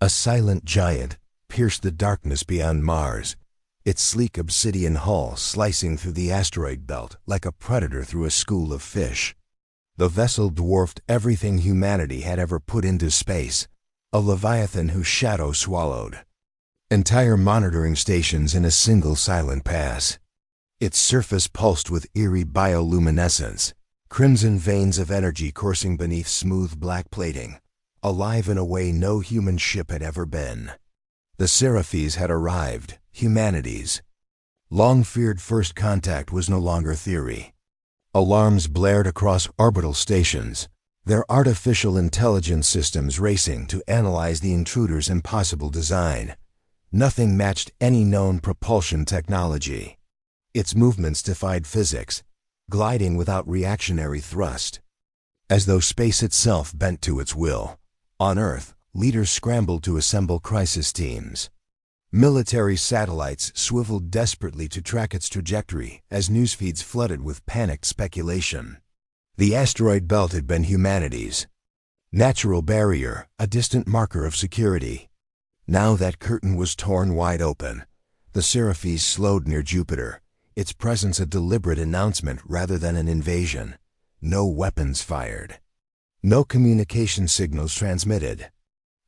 A silent giant pierced the darkness beyond Mars, its sleek obsidian hull slicing through the asteroid belt like a predator through a school of fish. The vessel dwarfed everything humanity had ever put into space, a leviathan whose shadow swallowed entire monitoring stations in a single silent pass. Its surface pulsed with eerie bioluminescence, crimson veins of energy coursing beneath smooth black plating, alive in a way no human ship had ever been. The Seraphis had arrived, humanity's long-feared first contact was no longer theory. Alarms blared across orbital stations, their artificial intelligence systems racing to analyze the intruder's impossible design. Nothing matched any known propulsion technology. Its movements defied physics, gliding without reactionary thrust, as though space itself bent to its will. On Earth, leaders scrambled to assemble crisis teams. Military satellites swiveled desperately to track its trajectory as newsfeeds flooded with panicked speculation. The asteroid belt had been humanity's natural barrier, a distant marker of security. Now that curtain was torn wide open. The Seraphis slowed near Jupiter, its presence a deliberate announcement rather than an invasion. No weapons fired. No communication signals transmitted.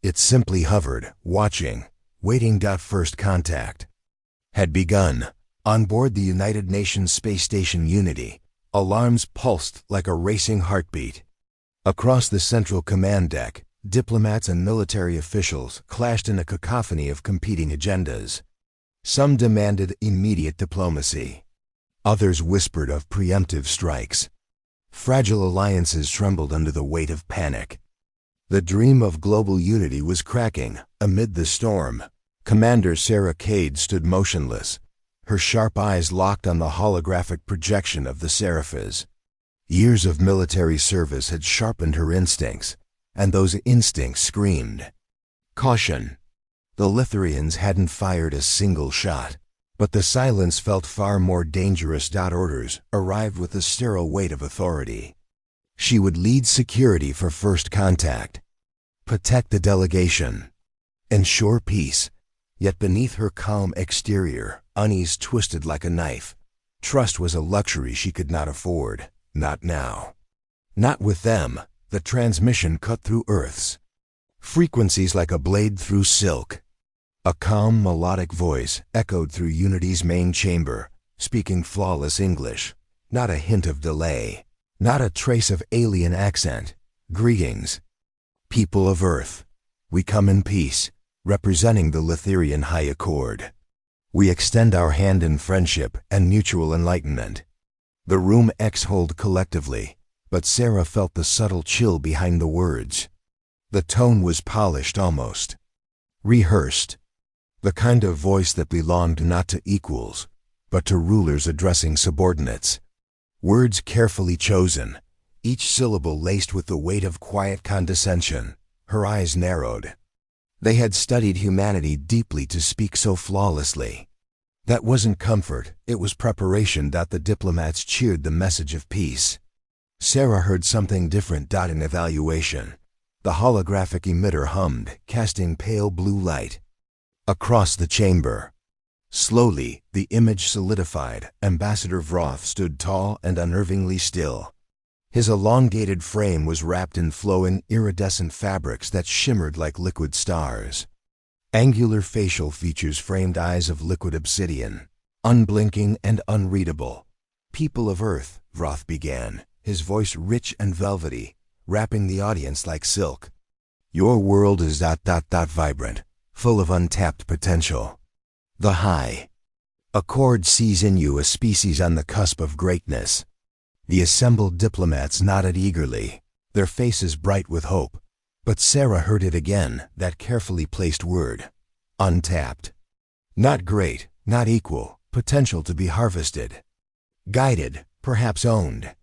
It simply hovered, watching, waiting. First contact had begun. On board the United Nations space station Unity, alarms pulsed like a racing heartbeat. Across the central command deck, diplomats and military officials clashed in a cacophony of competing agendas. Some demanded immediate diplomacy. Others whispered of preemptive strikes. Fragile alliances trembled under the weight of panic. The dream of global unity was cracking. Amid the storm, Commander Sarah Cade stood motionless, her sharp eyes locked on the holographic projection of the Seraphis. Years of military service had sharpened her instincts, and those instincts screamed caution. The Lithurians hadn't fired a single shot, but the silence felt far more dangerous. Orders arrived with the sterile weight of authority. She would lead security for first contact, protect the delegation, ensure peace. Yet beneath her calm exterior, unease twisted like a knife. Trust was a luxury she could not afford. Not now. Not with them. The transmission cut through Earth's frequencies like a blade through silk. A calm, melodic voice echoed through Unity's main chamber, speaking flawless English. Not a hint of delay. Not a trace of alien accent. Greetings, people of Earth. We come in peace, representing the Lithurian High Accord. We extend our hand in friendship and mutual enlightenment. The room exhaled collectively, but Sarah felt the subtle chill behind the words. The tone was polished, almost rehearsed. The kind of voice that belonged not to equals, but to rulers addressing subordinates. Words carefully chosen, each syllable laced with the weight of quiet condescension. Her eyes narrowed. They had studied humanity deeply to speak so flawlessly. That wasn't comfort, it was preparation. The diplomats cheered the message of peace. Sarah heard something different. In evaluation, the holographic emitter hummed, casting pale blue light across the chamber. Slowly, the image solidified. Ambassador Vroth stood tall and unnervingly still. His elongated frame was wrapped in flowing, iridescent fabrics that shimmered like liquid stars. Angular facial features framed eyes of liquid obsidian, unblinking and unreadable. People of Earth, Vroth began, his voice rich and velvety, wrapping the audience like silk. Your world is vibrant, full of untapped potential. The High Accord sees in you a species on the cusp of greatness. The assembled diplomats nodded eagerly, their faces bright with hope. But Sarah heard it again, that carefully placed word. Untapped. Not great, not equal, potential to be harvested. Guided, perhaps owned.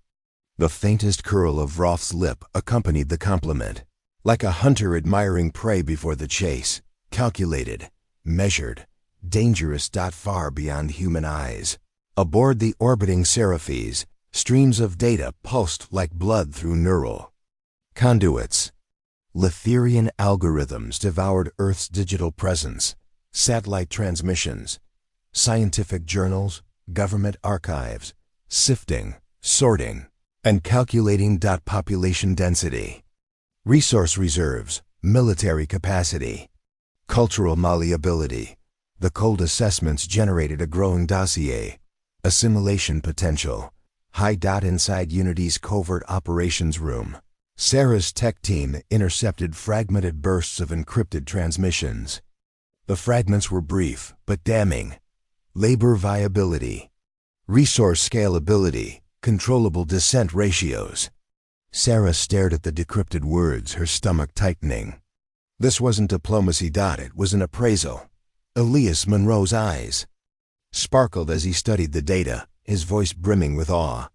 The faintest curl of Vroth's lip accompanied the compliment. Like a hunter admiring prey before the chase. Calculated, measured, dangerous. Far beyond human eyes. Aboard the orbiting Seraphis, streams of data pulsed like blood through neural conduits. Litherian algorithms devoured Earth's digital presence, satellite transmissions, scientific journals, government archives, sifting, sorting, and calculating population density, resource reserves, military capacity, cultural malleability. The cold assessments generated a growing dossier, assimilation potential, high. Inside Unity's covert operations room, Sarah's tech team intercepted fragmented bursts of encrypted transmissions. The fragments were brief but damning. Labor viability, resource scalability, controllable descent ratios. Sarah stared at the decrypted words, her stomach tightening. This wasn't diplomacy. It was an appraisal. Elias Monroe's eyes sparkled as he studied the data, his voice brimming with awe.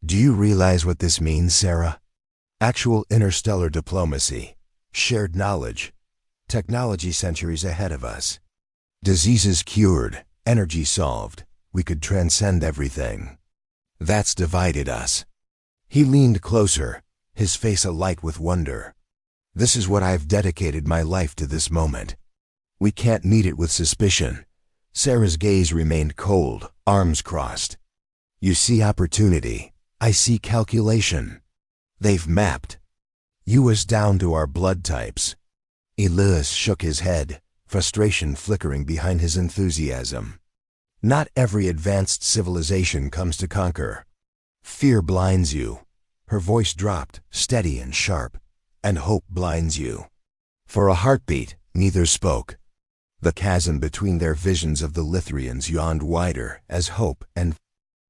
Do you realize what this means, Sarah? Actual interstellar diplomacy, shared knowledge, technology centuries ahead of us. Diseases cured, energy solved, we could transcend everything. That's divided us. He leaned closer, his face alight with wonder. This is what I've dedicated my life to, this moment. We can't meet it with suspicion. Sarah's gaze remained cold, arms crossed. You see opportunity, I see calculation. They've mapped us down to our blood types. Elias shook his head, frustration flickering behind his enthusiasm. Not every advanced civilization comes to conquer. Fear blinds you. Her voice dropped, steady and sharp. And hope blinds you. For a heartbeat, neither spoke. The chasm between their visions of the Lithrians yawned wider as hope and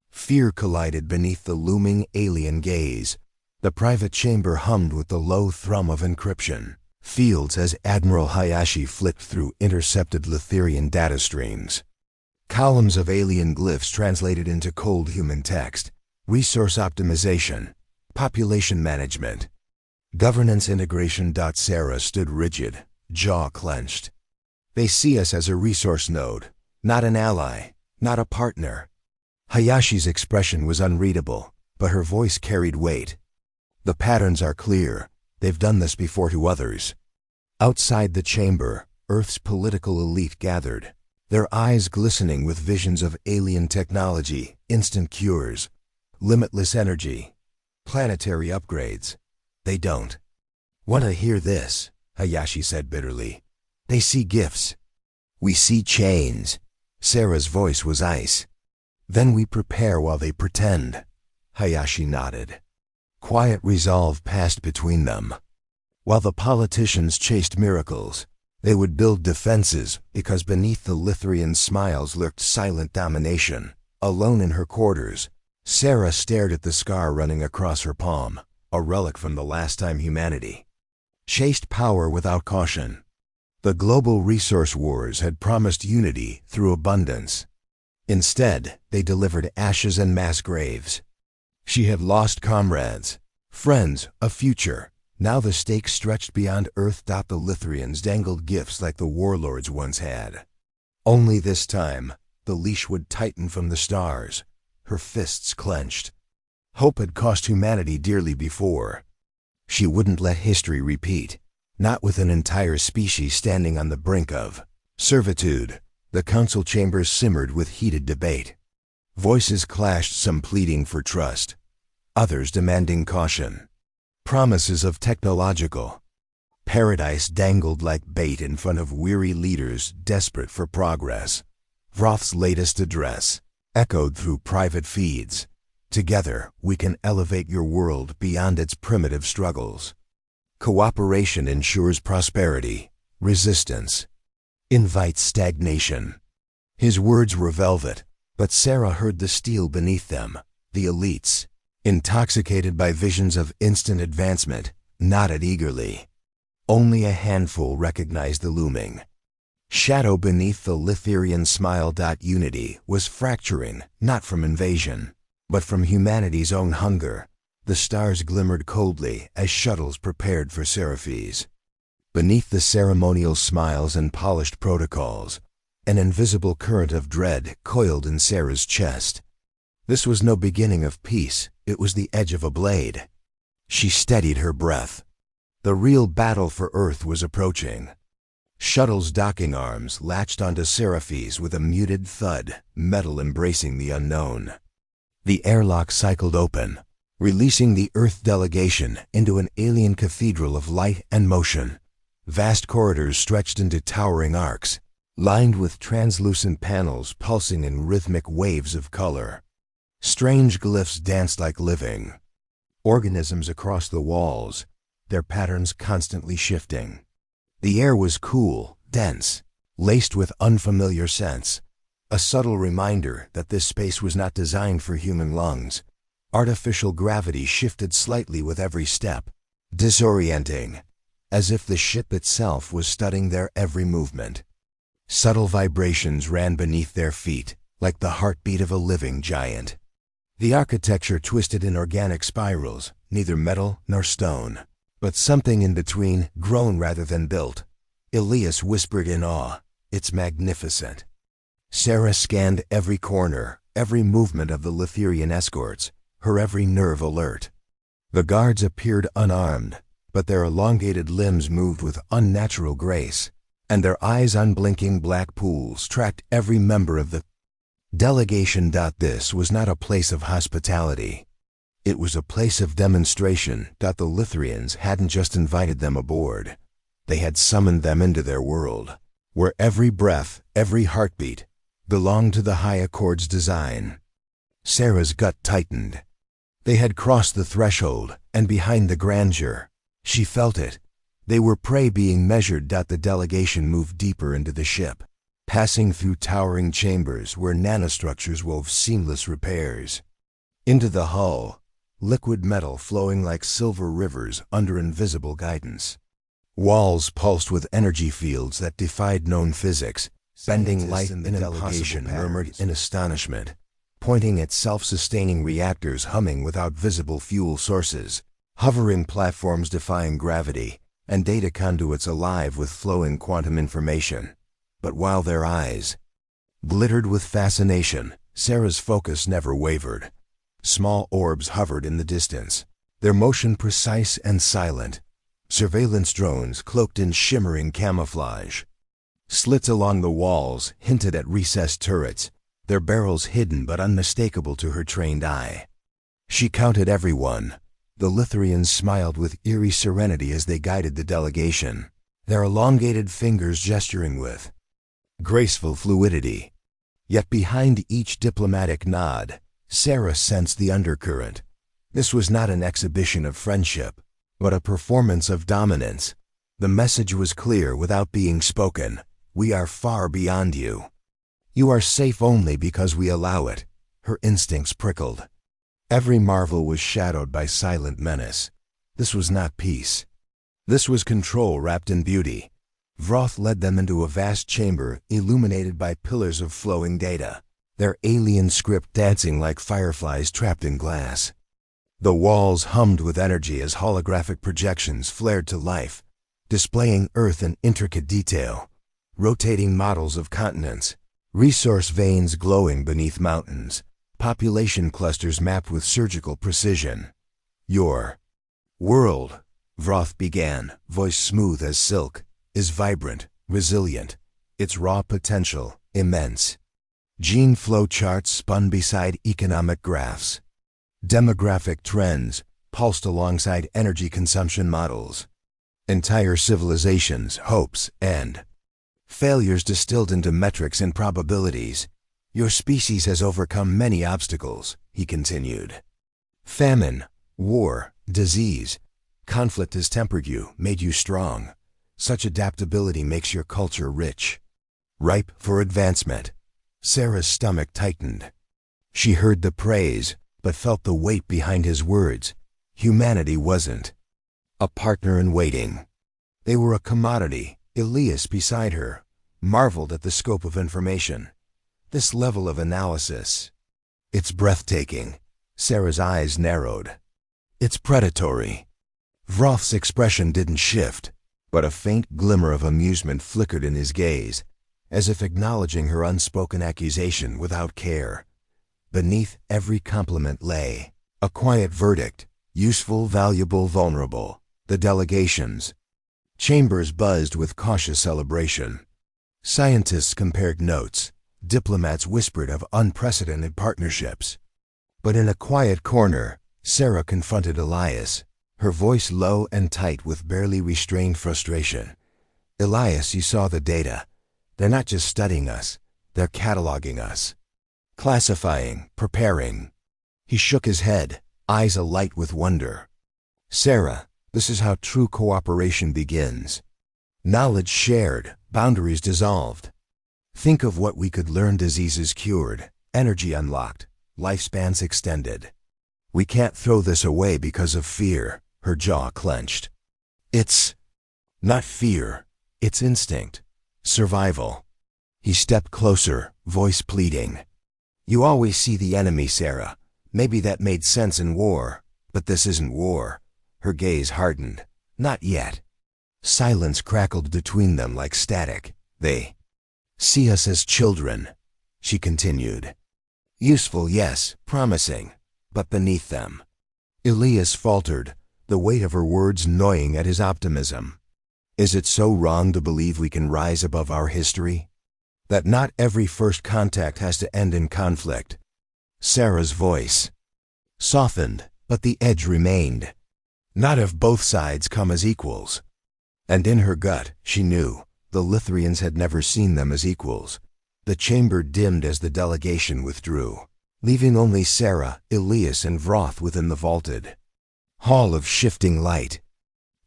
fear collided beneath the looming alien gaze. The private chamber hummed with the low thrum of encryption fields as Admiral Hayashi flicked through intercepted Litherian data streams. Columns of alien glyphs translated into cold human text. Resource optimization, population management, governance integration. Sarah stood rigid, jaw clenched. They see us as a resource node, not an ally, not a partner. Hayashi's expression was unreadable, but her voice carried weight. The patterns are clear. They've done this before to others. Outside the chamber, Earth's political elite gathered, their eyes glistening with visions of alien technology, instant cures, limitless energy, planetary upgrades. They don't want to hear this, Hayashi said bitterly. They see gifts. We see chains. Sarah's voice was ice. Then we prepare while they pretend. Hayashi nodded. Quiet resolve passed between them. While the politicians chased miracles, they would build defenses because beneath the Lithrian smiles lurked silent domination. Alone in her quarters, Sarah stared at the scar running across her palm, a relic from the last time humanity chased power without caution. The global resource wars had promised unity through abundance. Instead, they delivered ashes and mass graves. She had lost comrades, friends, a future. Now the stakes stretched beyond Earth. The Lithrians dangled gifts like the warlords once had. Only this time, the leash would tighten from the stars, her fists clenched. Hope had cost humanity dearly before. She wouldn't let history repeat, not with an entire species standing on the brink of servitude. The council chambers simmered with heated debate. Voices clashed, some pleading for trust, others demanding caution. Promises of technological paradise dangled like bait in front of weary leaders desperate for progress. Vroth's latest address echoed through private feeds. Together, we can elevate your world beyond its primitive struggles. Cooperation ensures prosperity. Resistance invites stagnation. His words were velvet, but Sarah heard the steel beneath them. The elites, intoxicated by visions of instant advancement, nodded eagerly. Only a handful recognized the looming shadow beneath the Litherian smile. Unity was fracturing, not from invasion, but from humanity's own hunger. The stars glimmered coldly as shuttles prepared for Seraphes. Beneath the ceremonial smiles and polished protocols, an invisible current of dread coiled in Sarah's chest. This was no beginning of peace, it was the edge of a blade. She steadied her breath. The real battle for Earth was approaching. Shuttle's docking arms latched onto Seraphes with a muted thud, metal embracing the unknown. The airlock cycled open, releasing the Earth delegation into an alien cathedral of light and motion. Vast corridors stretched into towering arcs, lined with translucent panels pulsing in rhythmic waves of color. Strange glyphs danced like living organisms across the walls, their patterns constantly shifting. The air was cool, dense, laced with unfamiliar scents, a subtle reminder that this space was not designed for human lungs. Artificial gravity shifted slightly with every step, disorienting, as if the ship itself was studying their every movement. Subtle vibrations ran beneath their feet, like the heartbeat of a living giant. The architecture twisted in organic spirals, neither metal nor stone, but something in between, grown rather than built. Elias whispered in awe, "It's magnificent." Sarah scanned every corner, every movement of the Litherian escorts, her every nerve alert. The guards appeared unarmed, but their elongated limbs moved with unnatural grace, and their eyes unblinking black pools tracked every member of the delegation. This was not a place of hospitality. It was a place of demonstration. The Litherians hadn't just invited them aboard. They had summoned them into their world, where every breath, every heartbeat, belonged to the High Accord's design. Sarah's gut tightened. They had crossed the threshold, and behind the grandeur, she felt it. They were prey being measured. The delegation moved deeper into the ship, passing through towering chambers where nanostructures wove seamless repairs. Into the hull, liquid metal flowing like silver rivers under invisible guidance. Walls pulsed with energy fields that defied known physics. Bending light in the delegation murmured in astonishment, pointing at self-sustaining reactors humming without visible fuel sources, hovering platforms defying gravity, and data conduits alive with flowing quantum information. But while their eyes glittered with fascination, Sarah's focus never wavered. Small orbs hovered in the distance, their motion precise and silent. Surveillance drones cloaked in shimmering camouflage. Slits along the walls hinted at recessed turrets, their barrels hidden but unmistakable to her trained eye. She counted everyone. The Litherians smiled with eerie serenity as they guided the delegation, their elongated fingers gesturing with graceful fluidity. Yet behind each diplomatic nod, Sarah sensed the undercurrent. This was not an exhibition of friendship, but a performance of dominance. The message was clear without being spoken. We are far beyond you. You are safe only because we allow it. Her instincts prickled. Every marvel was shadowed by silent menace. This was not peace. This was control wrapped in beauty. Vroth led them into a vast chamber illuminated by pillars of flowing data, their alien script dancing like fireflies trapped in glass. The walls hummed with energy as holographic projections flared to life, displaying Earth in intricate detail. Rotating models of continents, resource veins glowing beneath mountains, population clusters mapped with surgical precision. Your world, Vroth began, voice smooth as silk, is vibrant, resilient, its raw potential immense. Gene flow charts spun beside economic graphs. Demographic trends pulsed alongside energy consumption models. Entire civilizations, hopes, and failures distilled into metrics and probabilities. Your species has overcome many obstacles, he continued. Famine, war, disease, conflict has tempered you, made you strong. Such adaptability makes your culture rich, ripe for advancement. Sarah's stomach tightened. She heard the praise, but felt the weight behind his words. Humanity wasn't a partner in waiting. They were a commodity. Elias beside her marveled at the scope of information. This level of analysis. It's breathtaking. Sarah's eyes narrowed. It's predatory. Vroth's expression didn't shift, but a faint glimmer of amusement flickered in his gaze, as if acknowledging her unspoken accusation without care. Beneath every compliment lay a quiet verdict: useful, valuable, vulnerable. The delegations. Chambers buzzed with cautious celebration. Scientists compared notes. Diplomats whispered of unprecedented partnerships. But in a quiet corner, Sarah confronted Elias, her voice low and tight with barely restrained frustration. "Elias, you saw the data. They're not just studying us, they're cataloging us. Classifying, preparing." He shook his head, eyes alight with wonder. "Sarah, this is how true cooperation begins. Knowledge shared, boundaries dissolved. Think of what we could learn: diseases cured, energy unlocked, lifespans extended. We can't throw this away because of fear." Her jaw clenched. "It's not fear, it's instinct. Survival." He stepped closer, voice pleading. "You always see the enemy, Sarah. Maybe that made sense in war, but this isn't war." Her gaze hardened. "Not yet." Silence crackled between them like static. "They see us as children," she continued. "Useful, yes, promising, but beneath them." Elias faltered, the weight of her words gnawing at his optimism. "Is it so wrong to believe we can rise above our history? That not every first contact has to end in conflict?" Sarah's voice softened, but the edge remained. "Not if both sides come as equals." And in her gut, she knew, the Lithrians had never seen them as equals. The chamber dimmed as the delegation withdrew, leaving only Sarah, Elias, and Vroth within the vaulted hall of shifting light.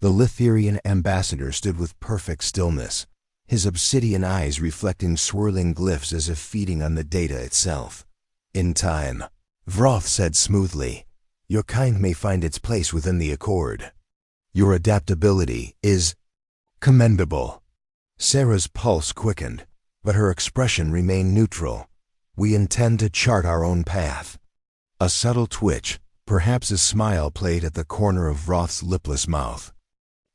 The Lithirian ambassador stood with perfect stillness, his obsidian eyes reflecting swirling glyphs as if feeding on the data itself. "In time," Vroth said smoothly, "your kind may find its place within the Accord. Your adaptability is commendable." Sarah's pulse quickened, but her expression remained neutral. "We intend to chart our own path." A subtle twitch, perhaps a smile, played at the corner of Vroth's lipless mouth.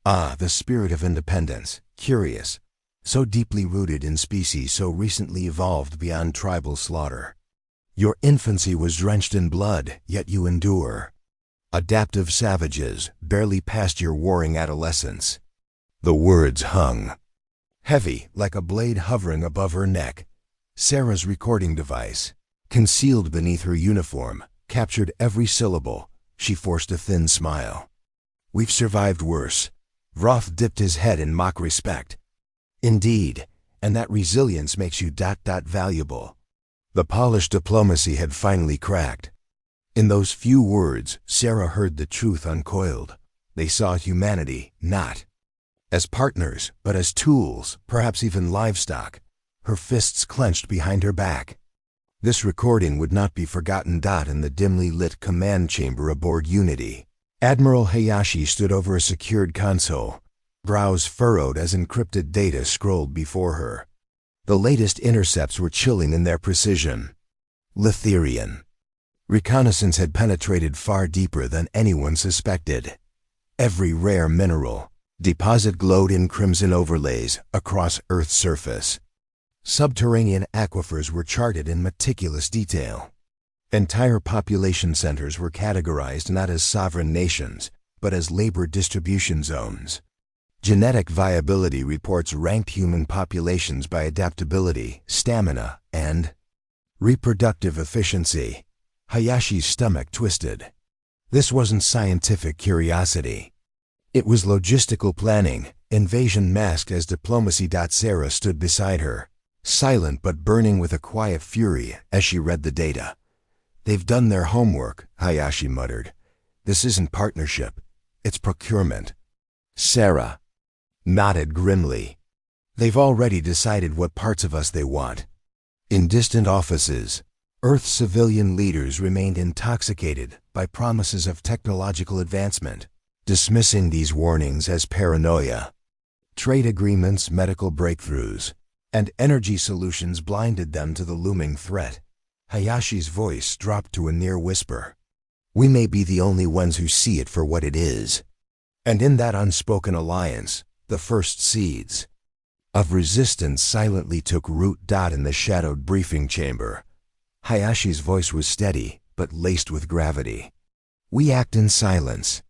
Ah, the spirit of independence, curious, so deeply rooted in species so recently evolved beyond tribal slaughter. Your infancy was drenched in blood, yet you endure. Adaptive savages, barely past your warring adolescence. The words hung heavy, like a blade hovering above her neck. Sarah's recording device, concealed beneath her uniform, captured every syllable. She forced a thin smile. "We've survived worse." Vroth dipped his head in mock respect. "Indeed, and that resilience makes you valuable." The polished diplomacy had finally cracked. In those few words, Sarah heard the truth uncoiled. They saw humanity not as partners, but as tools, perhaps even livestock. Her fists clenched behind her back. This recording would not be forgotten. In the dimly lit command chamber aboard Unity, Admiral Hayashi stood over a secured console, brows furrowed as encrypted data scrolled before her. The latest intercepts were chilling in their precision. Lithirian. Reconnaissance had penetrated far deeper than anyone suspected. Every rare mineral deposit glowed in crimson overlays across Earth's surface. Subterranean aquifers were charted in meticulous detail. Entire population centers were categorized not as sovereign nations, but as labor distribution zones. Genetic viability reports ranked human populations by adaptability, stamina, and reproductive efficiency. Hayashi's stomach twisted. This wasn't scientific curiosity. It was logistical planning, invasion masked as diplomacy. Sarah stood beside her, silent but burning with a quiet fury as she read the data. "They've done their homework," Hayashi muttered. "This isn't partnership, it's procurement." Sarah nodded grimly. "They've already decided what parts of us they want." In distant offices, Earth's civilian leaders remained intoxicated by promises of technological advancement, dismissing these warnings as paranoia. Trade agreements, medical breakthroughs, and energy solutions blinded them to the looming threat. Hayashi's voice dropped to a near whisper. "We may be the only ones who see it for what it is." And in that unspoken alliance, the first seeds of resistance silently took root. In the shadowed briefing chamber, Hayashi's voice was steady, but laced with gravity. "We act in silence.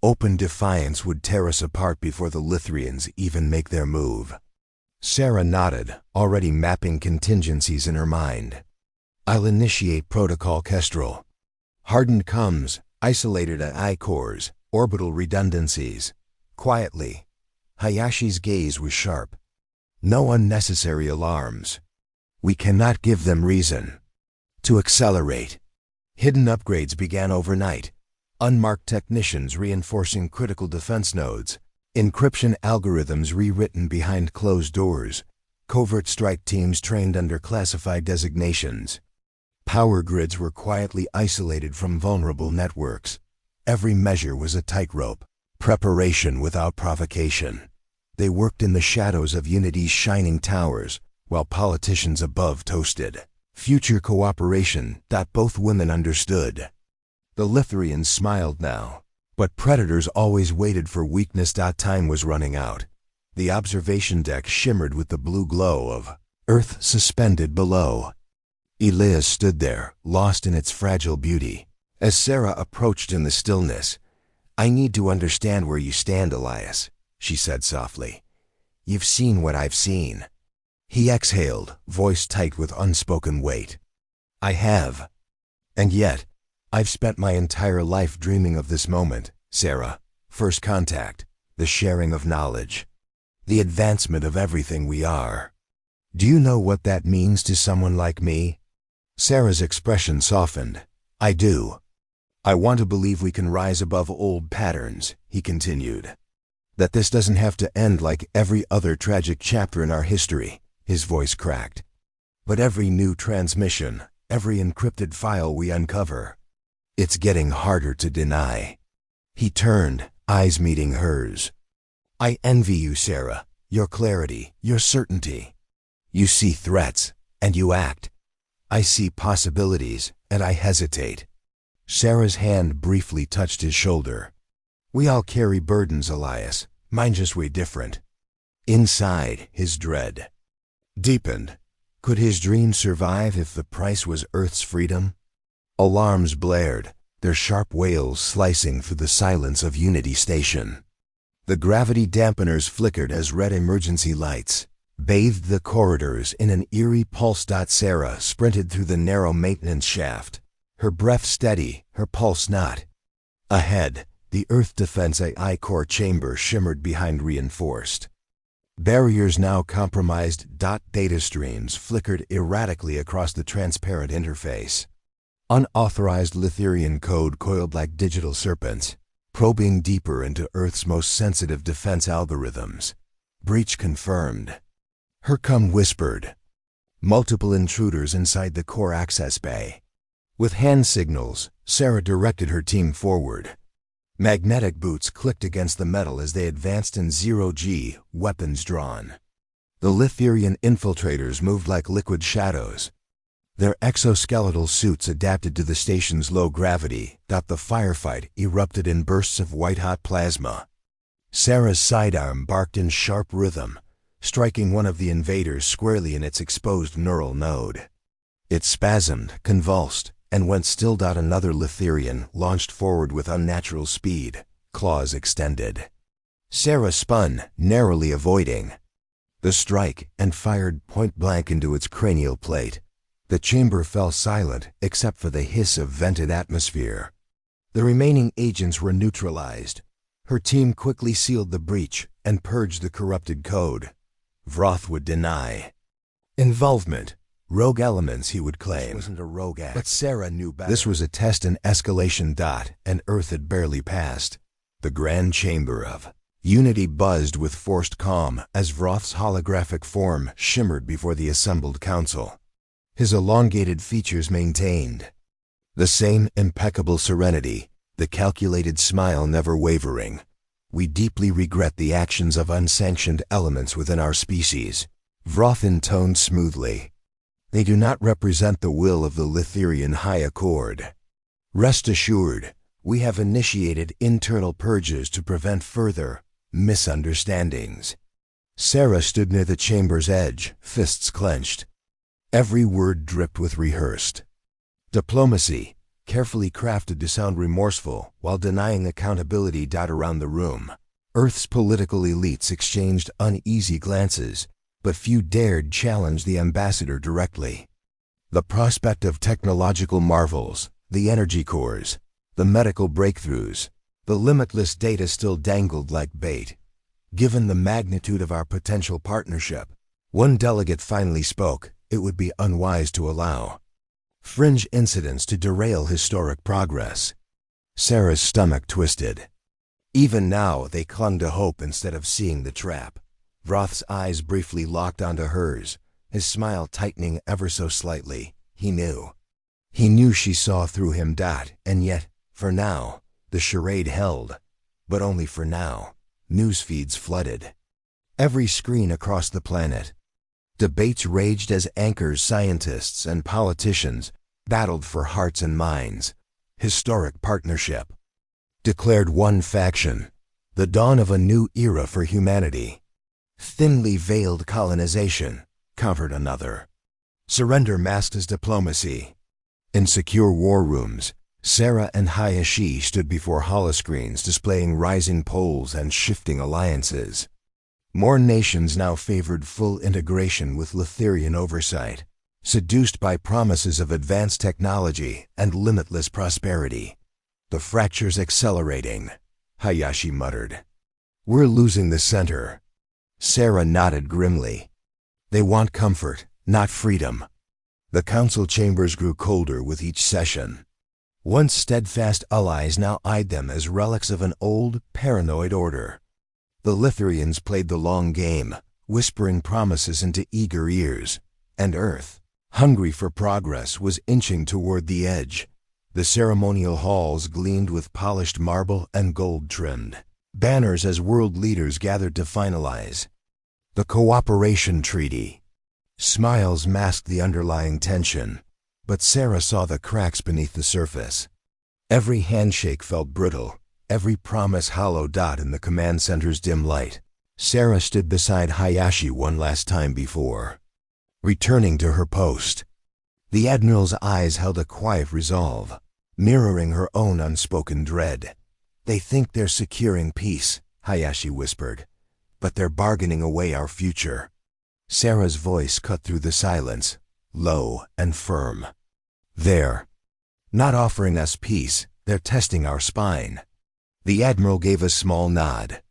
Open defiance would tear us apart before the Lithrians even make their move. Sarah nodded, already mapping contingencies in her mind. I'll initiate Protocol Kestrel. Hardened comes, isolated at I-cores, orbital redundancies. Quietly. Hayashi's gaze was sharp. No unnecessary alarms. We cannot give them reason to accelerate. Hidden upgrades began overnight. Unmarked technicians reinforcing critical defense nodes. Encryption algorithms rewritten behind closed doors. Covert strike teams trained under classified designations. Power grids were quietly isolated from vulnerable networks. Every measure was a tightrope. Preparation without provocation. They worked in the shadows of Unity's shining towers, while politicians above toasted future cooperation that both women understood. The Lithrians smiled now, but predators always waited for weakness. Time was running out. The observation deck shimmered with the blue glow of Earth suspended below. Elias stood there, lost in its fragile beauty. As Sarah approached in the stillness, I need to understand where you stand, Elias, she said softly. You've seen what I've seen. He exhaled, voice tight with unspoken weight. I have. And yet, I've spent my entire life dreaming of this moment, Sarah. First contact, the sharing of knowledge, the advancement of everything we are. Do you know what that means to someone like me? Sarah's expression softened. I do. I want to believe we can rise above old patterns, he continued. That this doesn't have to end like every other tragic chapter in our history, his voice cracked. But every new transmission, every encrypted file we uncover, it's getting harder to deny. He turned, eyes meeting hers. I envy you, Sarah, your clarity, your certainty. You see threats, and you act. I see possibilities, and I hesitate. Sarah's hand briefly touched his shoulder. We all carry burdens, Elias. Mine just way different. Inside, his dread deepened. Could his dream survive if the price was Earth's freedom? Alarms blared, their sharp wails slicing through the silence of Unity Station. The gravity dampeners flickered as red emergency lights bathed the corridors in an eerie pulse. Sarah sprinted through the narrow maintenance shaft, her breath steady, her pulse not. Ahead, the Earth Defense AI core chamber shimmered behind reinforced barriers now compromised. Data streams flickered erratically across the transparent interface. Unauthorized Lithirian code coiled like digital serpents, probing deeper into Earth's most sensitive defense algorithms. Breach confirmed. Hercom whispered. Multiple intruders inside the core access bay. With hand signals, Sarah directed her team forward. Magnetic boots clicked against the metal as they advanced in zero-G, weapons drawn. The Lithirian infiltrators moved like liquid shadows. Their exoskeletal suits adapted to the station's low gravity. The firefight erupted in bursts of white-hot plasma. Sarah's sidearm barked in sharp rhythm, striking one of the invaders squarely in its exposed neural node. It spasmed, convulsed, and went still. Another Lithirian launched forward with unnatural speed, claws extended. Sarah spun, narrowly avoiding the strike, and fired point-blank into its cranial plate. The chamber fell silent except for the hiss of vented atmosphere. The remaining agents were neutralized. Her team quickly sealed the breach and purged the corrupted code. Vroth would deny involvement. Rogue elements, he would claim. This wasn't a rogue act. But Sarah knew better. This was a test and escalation. And Earth had barely passed. The grand chamber of Unity buzzed with forced calm as Vroth's holographic form shimmered before the assembled council. His elongated features maintained the same impeccable serenity, the calculated smile never wavering. We deeply regret the actions of unsanctioned elements within our species. Vroth intoned smoothly. They do not represent the will of the Lithirian High Accord. Rest assured, we have initiated internal purges to prevent further misunderstandings. Sarah stood near the chamber's edge, fists clenched. Every word dripped with rehearsed diplomacy, carefully crafted to sound remorseful while denying accountability, dot around the room. Earth's political elites exchanged uneasy glances, but few dared challenge the ambassador directly. The prospect of technological marvels, the energy cores, the medical breakthroughs, the limitless data still dangled like bait. Given the magnitude of our potential partnership, one delegate finally spoke, it would be unwise to allow fringe incidents to derail historic progress. Sarah's stomach twisted. Even now, they clung to hope instead of seeing the trap. Vroth's eyes briefly locked onto hers, his smile tightening ever so slightly. He knew. He knew she saw through him, and yet, for now, the charade held. But only for now. News feeds flooded every screen across the planet. Debates raged as anchors, scientists, and politicians battled for hearts and minds. Historic partnership declared one faction, the dawn of a new era for humanity. Thinly veiled colonization covered another. Surrender masked as diplomacy. In secure war rooms, Sarah and Hayashi stood before holoscreens displaying rising polls and shifting alliances. More nations now favored full integration with Lithirian oversight, seduced by promises of advanced technology and limitless prosperity. The fracture's accelerating, Hayashi muttered. We're losing the center. Sarah nodded grimly. They want comfort, not freedom. The council chambers grew colder with each session. Once steadfast allies now eyed them as relics of an old, paranoid order. The Lithirians played the long game, whispering promises into eager ears, and Earth, hungry for progress, was inching toward the edge. The ceremonial halls gleamed with polished marble and gold-trimmed banners as world leaders gathered to finalize the Cooperation Treaty. Smiles masked the underlying tension, but Sarah saw the cracks beneath the surface. Every handshake felt brittle, every promise hollow. In the command center's dim light, Sarah stood beside Hayashi one last time before returning to her post. The Admiral's eyes held a quiet resolve, mirroring her own unspoken dread. They think they're securing peace, Hayashi whispered, but they're bargaining away our future. Sarah's voice cut through the silence, low and firm. They're not offering us peace, they're testing our spine. The Admiral gave a small nod.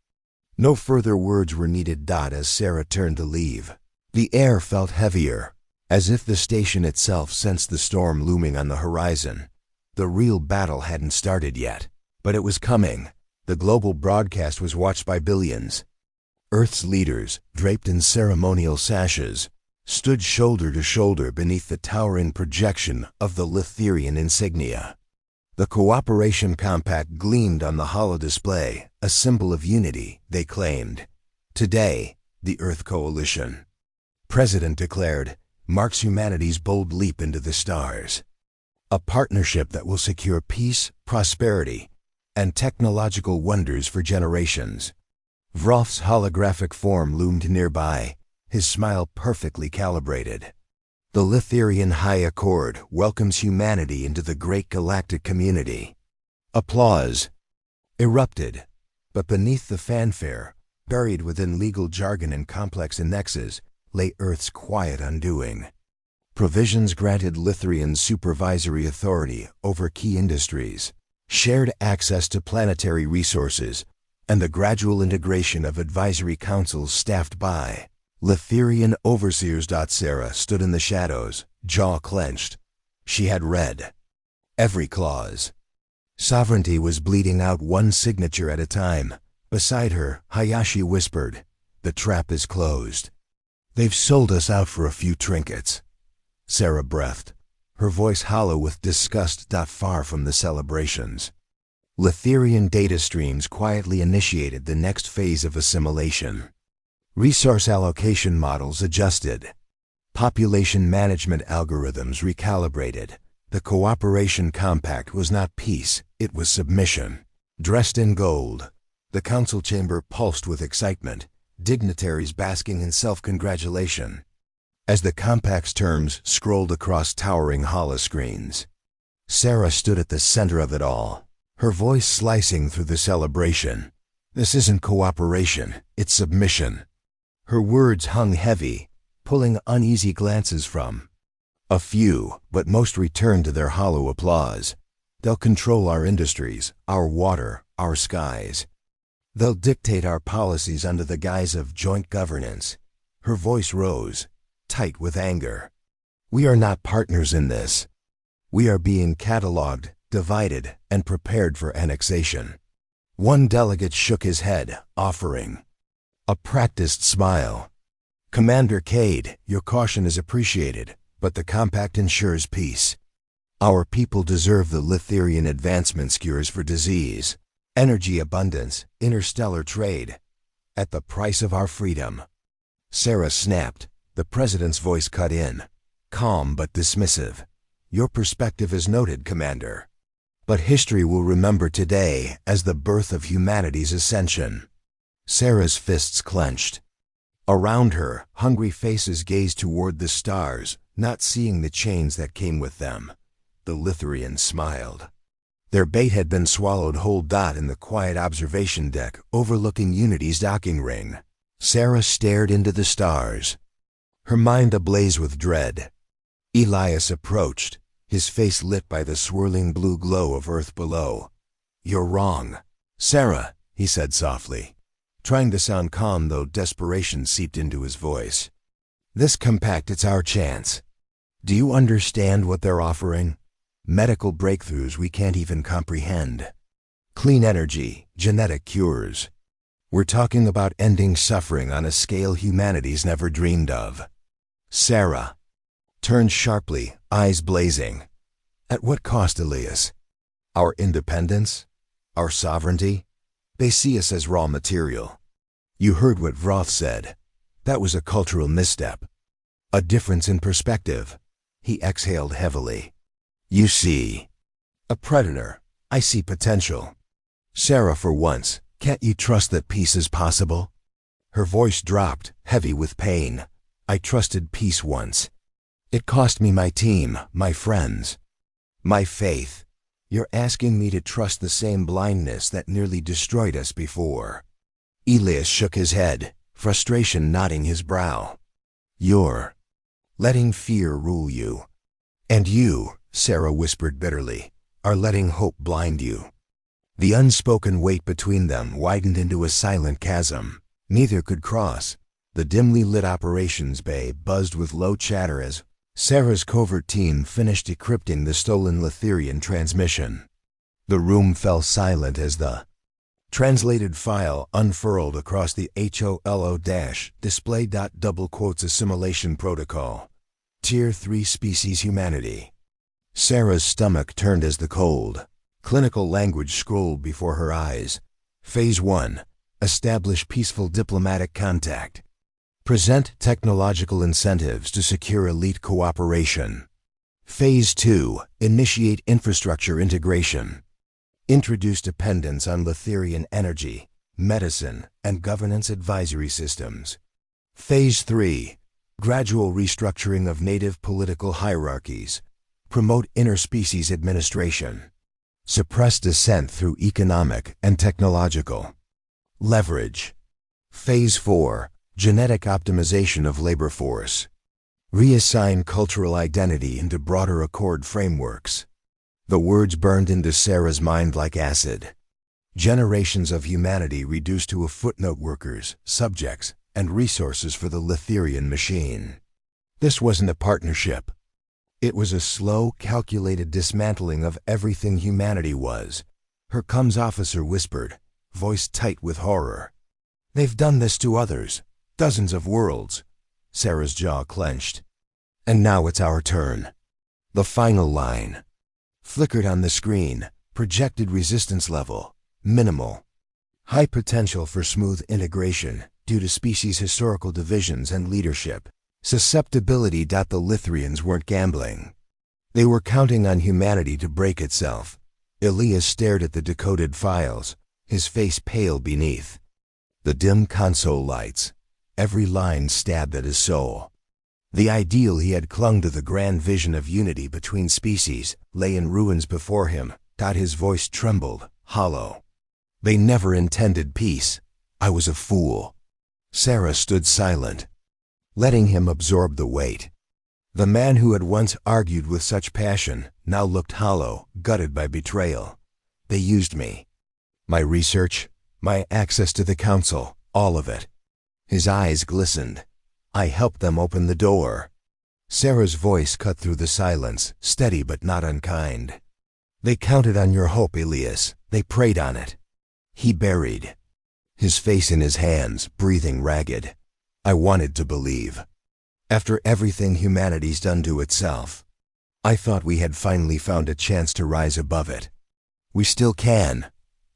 No further words were needed. As Sarah turned to leave, the air felt heavier, as if the station itself sensed the storm looming on the horizon. The real battle hadn't started yet, but it was coming. The global broadcast was watched by billions. Earth's leaders, draped in ceremonial sashes, stood shoulder to shoulder beneath the towering projection of the Lithirian insignia. The Cooperation Compact gleamed on the holodisplay, a symbol of unity, they claimed. Today, the Earth Coalition, President declared, marks humanity's bold leap into the stars. A partnership that will secure peace, prosperity, and technological wonders for generations. Vroth's holographic form loomed nearby, his smile perfectly calibrated. The Lithirian High Accord welcomes humanity into the great galactic community. Applause erupted, but beneath the fanfare, buried within legal jargon and complex annexes, lay Earth's quiet undoing. Provisions granted Lithirians supervisory authority over key industries, shared access to planetary resources, and the gradual integration of advisory councils staffed by Lithirian overseers. Sarah stood in the shadows, jaw clenched. She had read every clause. Sovereignty was bleeding out one signature at a time. Beside her, Hayashi whispered, "The trap is closed. They've sold us out for a few trinkets." Sarah breathed, her voice hollow with disgust. Far from the celebrations, Lithirian data streams quietly initiated the next phase of assimilation. Resource allocation models adjusted. Population management algorithms recalibrated. The Cooperation Compact was not peace, it was submission. Dressed in gold, the council chamber pulsed with excitement, dignitaries basking in self-congratulation. As the compact's terms scrolled across towering holoscreens, Sarah stood at the center of it all, her voice slicing through the celebration. This isn't cooperation, it's submission. Her words hung heavy, pulling uneasy glances from a few, but most returned to their hollow applause. They'll control our industries, our water, our skies. They'll dictate our policies under the guise of joint governance. Her voice rose, tight with anger. We are not partners in this. We are being cataloged, divided, and prepared for annexation. One delegate shook his head, offering a practiced smile. Commander Cade, your caution is appreciated, but the compact ensures peace. Our people deserve the Litherian advancement cures for disease, energy abundance, interstellar trade, at the price of our freedom. Sarah snapped. The president's voice cut in, calm but dismissive. Your perspective is noted, Commander. But history will remember today as the birth of humanity's ascension. Sarah's fists clenched. Around her, hungry faces gazed toward the stars, not seeing the chains that came with them. The Litherians smiled. Their bait had been swallowed whole. In the quiet observation deck overlooking Unity's docking ring, Sarah stared into the stars, her mind ablaze with dread. Elias approached, his face lit by the swirling blue glow of Earth below. You're wrong, Sarah, he said softly, trying to sound calm though desperation seeped into his voice. This compact, it's our chance. Do you understand what they're offering? Medical breakthroughs we can't even comprehend. Clean energy, genetic cures. We're talking about ending suffering on a scale humanity's never dreamed of. Sarah turned sharply, eyes blazing. At what cost, Elias? Our independence? Our sovereignty? They see us as raw material. You heard what Vroth said. That was a cultural misstep. A difference in perspective. He exhaled heavily. You see a predator. I see potential. Sarah, for once, can't you trust that peace is possible? Her voice dropped, heavy with pain. I trusted peace once. It cost me my team, my friends, my faith. You're asking me to trust the same blindness that nearly destroyed us before. Elias shook his head, frustration knotting his brow. You're letting fear rule you. And you, Sarah whispered bitterly, are letting hope blind you. The unspoken weight between them widened into a silent chasm. Neither could cross. The dimly lit operations bay buzzed with low chatter as Sarah's covert team finished decrypting the stolen Litherian transmission. The room fell silent as the translated file unfurled across the HOLO-display. Double quotes assimilation protocol. Tier 3 species humanity. Sarah's stomach turned as the cold, clinical language scrolled before her eyes. Phase 1. Establish peaceful diplomatic contact. Present technological incentives to secure elite cooperation. Phase 2. Initiate infrastructure integration. Introduce dependence on Litherian energy, medicine, and governance advisory systems. Phase 3. Gradual restructuring of native political hierarchies. Promote interspecies administration. Suppress dissent through economic and technological leverage. Phase 4. Genetic optimization of labor force. Reassign cultural identity into broader accord frameworks. The words burned into Sarah's mind like acid. Generations of humanity reduced to a footnote, workers, subjects, and resources for the Litherian machine. This wasn't a partnership. It was a slow, calculated dismantling of everything humanity was. Her comms officer whispered, voice tight with horror. They've done this to others. Dozens of worlds. Sarah's jaw clenched. And now it's our turn. The final line flickered on the screen. Projected resistance level minimal. High potential for smooth integration due to species historical divisions and leadership. Susceptibility. The Litherians weren't gambling. They were counting on humanity to break itself. Elias stared at the decoded files, his face pale beneath the dim console lights. Every line stabbed at his soul. The ideal he had clung to, the grand vision of unity between species, lay in ruins before him. His voice trembled, hollow. They never intended peace. I was a fool. Sarah stood silent, letting him absorb the weight. The man who had once argued with such passion now looked hollow, gutted by betrayal. They used me. My research, my access to the council, all of it. His eyes glistened. I helped them open the door. Sarah's voice cut through the silence, steady but not unkind. They counted on your hope, Elias. They preyed on it. He buried his face in his hands, breathing ragged. I wanted to believe. After everything humanity's done to itself, I thought we had finally found a chance to rise above it. We still can,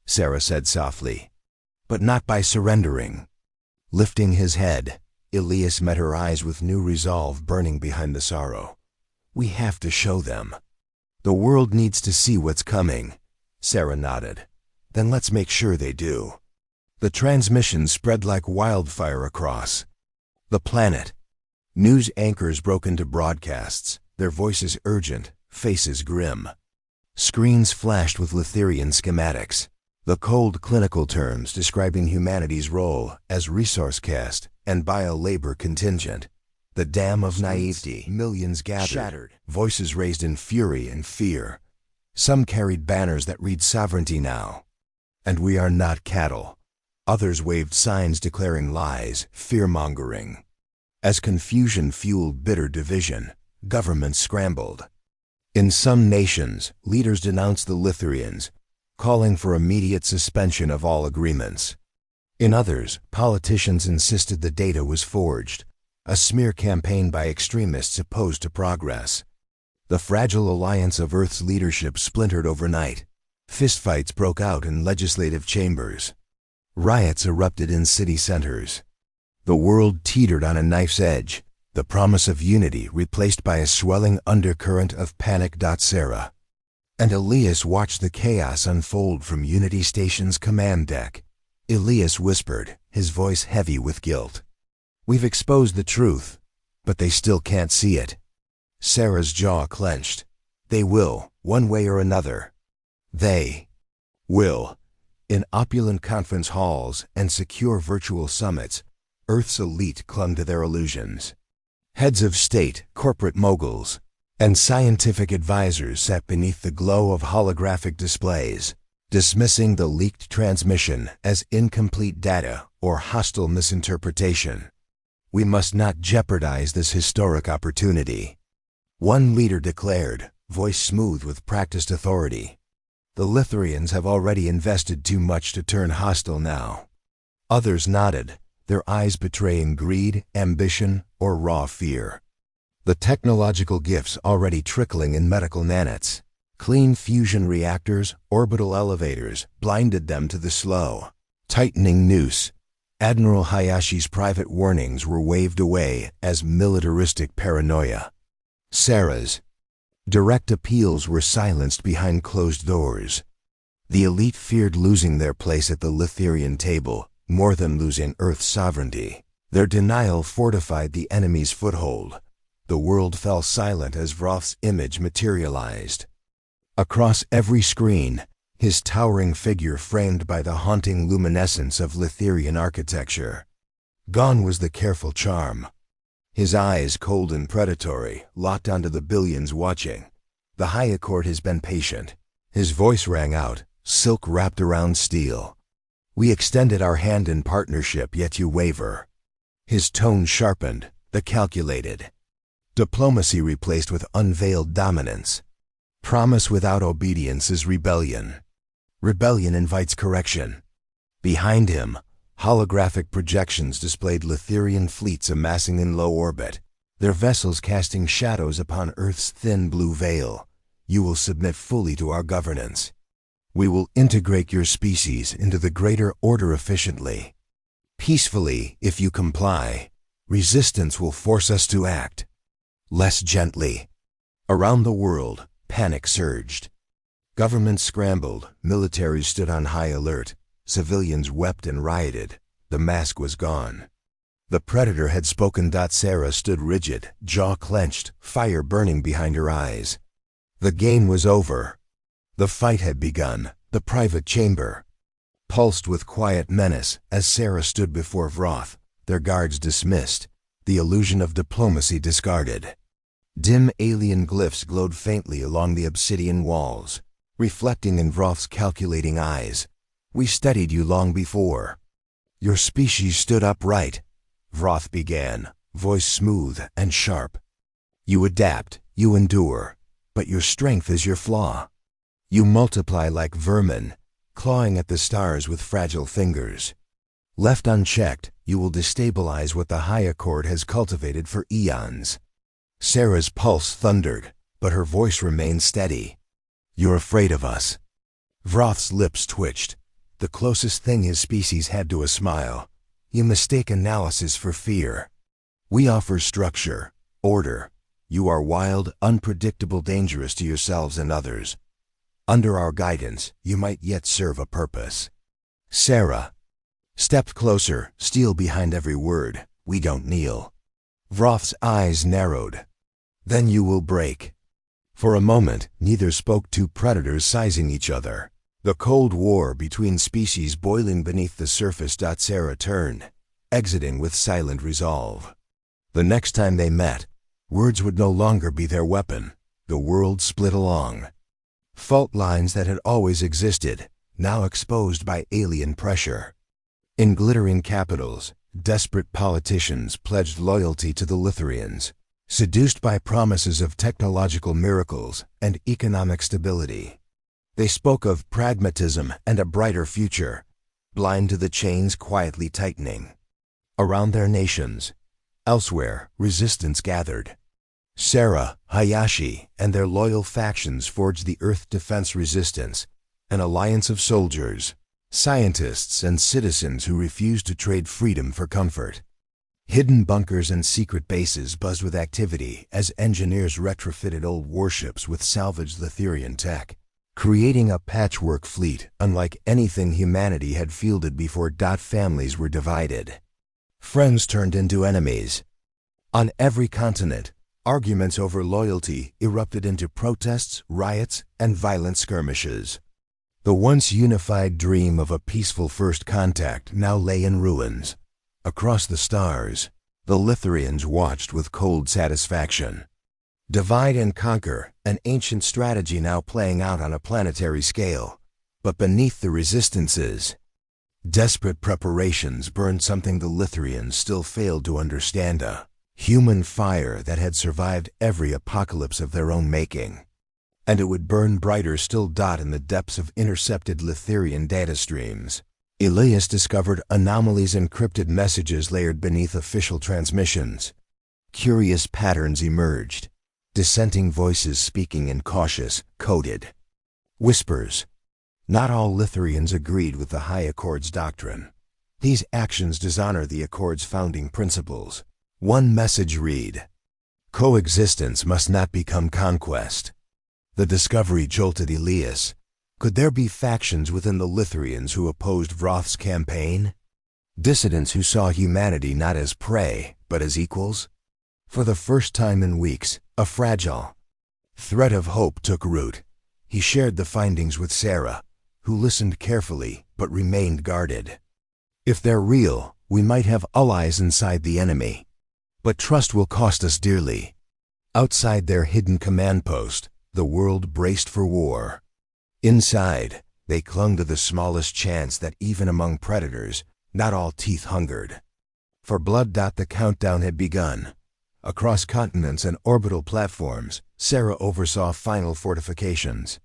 Sarah said softly, but not by surrendering. Lifting his head, Elias met her eyes with new resolve burning behind the sorrow. We have to show them. The world needs to see what's coming. Sarah nodded. Then let's make sure they do. The transmission spread like wildfire across the planet. News anchors broke into broadcasts, their voices urgent, faces grim. Screens flashed with Lithirian schematics, the cold clinical terms describing humanity's role as resource caste and bio-labor contingent. The dam of naivety, millions gathered, shattered, voices raised in fury and fear. Some carried banners that read sovereignty now, and we are not cattle. Others waved signs declaring lies, fear-mongering. As confusion fueled bitter division, governments scrambled. In some nations, leaders denounced the Lithirians, calling for immediate suspension of all agreements. In others, politicians insisted the data was forged, a smear campaign by extremists opposed to progress. The fragile alliance of Earth's leadership splintered overnight. Fistfights broke out in legislative chambers. Riots erupted in city centers. The world teetered on a knife's edge, the promise of unity replaced by a swelling undercurrent of panic. Sarah and Elias watched the chaos unfold from Unity Station's command deck. Elias whispered, his voice heavy with guilt. We've exposed the truth, but they still can't see it. Sarah's jaw clenched. They will, one way or another. They will. In opulent conference halls and secure virtual summits, Earth's elite clung to their illusions. Heads of state, corporate moguls, and scientific advisors sat beneath the glow of holographic displays, dismissing the leaked transmission as incomplete data or hostile misinterpretation. We must not jeopardize this historic opportunity. One leader declared, voice smooth with practiced authority. The Lithirians have already invested too much to turn hostile now. Others nodded, their eyes betraying greed, ambition, or raw fear. The technological gifts already trickling in medical nanites, clean fusion reactors, orbital elevators, blinded them to the slow, tightening noose. Admiral Hayashi's private warnings were waved away as militaristic paranoia. Sarah's direct appeals were silenced behind closed doors. The elite feared losing their place at the Lithirian table, more than losing Earth's sovereignty. Their denial fortified the enemy's foothold. The world fell silent as Vroth's image materialized. Across every screen, his towering figure framed by the haunting luminescence of Lithirian architecture. Gone was the careful charm. His eyes, cold and predatory, locked onto the billions watching. The High Accord has been patient. His voice rang out, silk wrapped around steel. We extended our hand in partnership, yet you waver. His tone sharpened, the calculated. Diplomacy replaced with unveiled dominance. Promise without obedience is rebellion. Rebellion invites correction. Behind him, holographic projections displayed Lithirian fleets amassing in low orbit, their vessels casting shadows upon Earth's thin blue veil. You will submit fully to our governance. We will integrate your species into the greater order efficiently. Peacefully, if you comply. Resistance will force us to act. Less gently. Around the world, panic surged. Governments scrambled, militaries stood on high alert, civilians wept and rioted. The mask was gone. The Predator had spoken. Sarah stood rigid, jaw clenched, fire burning behind her eyes. The game was over. The fight had begun. The private chamber pulsed with quiet menace as Sarah stood before Vroth, their guards dismissed, the illusion of diplomacy discarded. Dim alien glyphs glowed faintly along the obsidian walls, reflecting in Vroth's calculating eyes. "We studied you long before." "Your species stood upright," Vroth began, voice smooth and sharp. "You adapt, you endure, but your strength is your flaw. You multiply like vermin, clawing at the stars with fragile fingers. Left unchecked, you will destabilize what the High Accord has cultivated for eons." Sarah's pulse thundered, but her voice remained steady. "You're afraid of us." Vroth's lips twitched, the closest thing his species had to a smile. "You mistake analysis for fear. We offer structure, order. You are wild, unpredictable, dangerous to yourselves and others. Under our guidance, you might yet serve a purpose." Sarah stepped closer, steel behind every word. "We don't kneel." Vroth's eyes narrowed. "Then you will break." For a moment, neither spoke, two predators sizing each other. The Cold War between species boiling beneath the surface. Sarah turned, exiting with silent resolve. The next time they met, words would no longer be their weapon. The world split along. Fault lines that had always existed, now exposed by alien pressure. In glittering capitals, desperate politicians pledged loyalty to the Lithurians, seduced by promises of technological miracles and economic stability. They spoke of pragmatism and a brighter future, blind to the chains quietly tightening. Around their nations, elsewhere, resistance gathered. Sarah, Hayashi, and their loyal factions forged the Earth Defense Resistance, an alliance of soldiers, scientists, and citizens who refused to trade freedom for comfort. Hidden bunkers and secret bases buzzed with activity as engineers retrofitted old warships with salvaged Lithurian tech, creating a patchwork fleet unlike anything humanity had fielded before. Families were divided. Friends turned into enemies. On every continent, arguments over loyalty erupted into protests, riots, and violent skirmishes. The once unified dream of a peaceful first contact now lay in ruins. Across the stars, the Lithurians watched with cold satisfaction. Divide and conquer, an ancient strategy now playing out on a planetary scale. But beneath the resistances, desperate preparations burned something the Lithurians still failed to understand: a human fire that had survived every apocalypse of their own making. And it would burn brighter still. In the depths of intercepted Lithurian data streams, Elias discovered anomalies, encrypted messages layered beneath official transmissions. Curious patterns emerged, dissenting voices speaking in cautious, coded whispers. Not all Lithurians agreed with the High Accord's doctrine. These actions dishonor the Accord's founding principles. One message read: "Coexistence must not become conquest." The discovery jolted Elias. Could there be factions within the Lithurians who opposed Vroth's campaign? Dissidents who saw humanity not as prey, but as equals? For the first time in weeks, a fragile thread of hope took root. He shared the findings with Sarah, who listened carefully but remained guarded. "If they're real, we might have allies inside the enemy. But trust will cost us dearly." Outside their hidden command post, the world braced for war. Inside, they clung to the smallest chance that even among predators, not all teeth hungered for blood. The countdown had begun. Across continents and orbital platforms, Sarah oversaw final fortifications.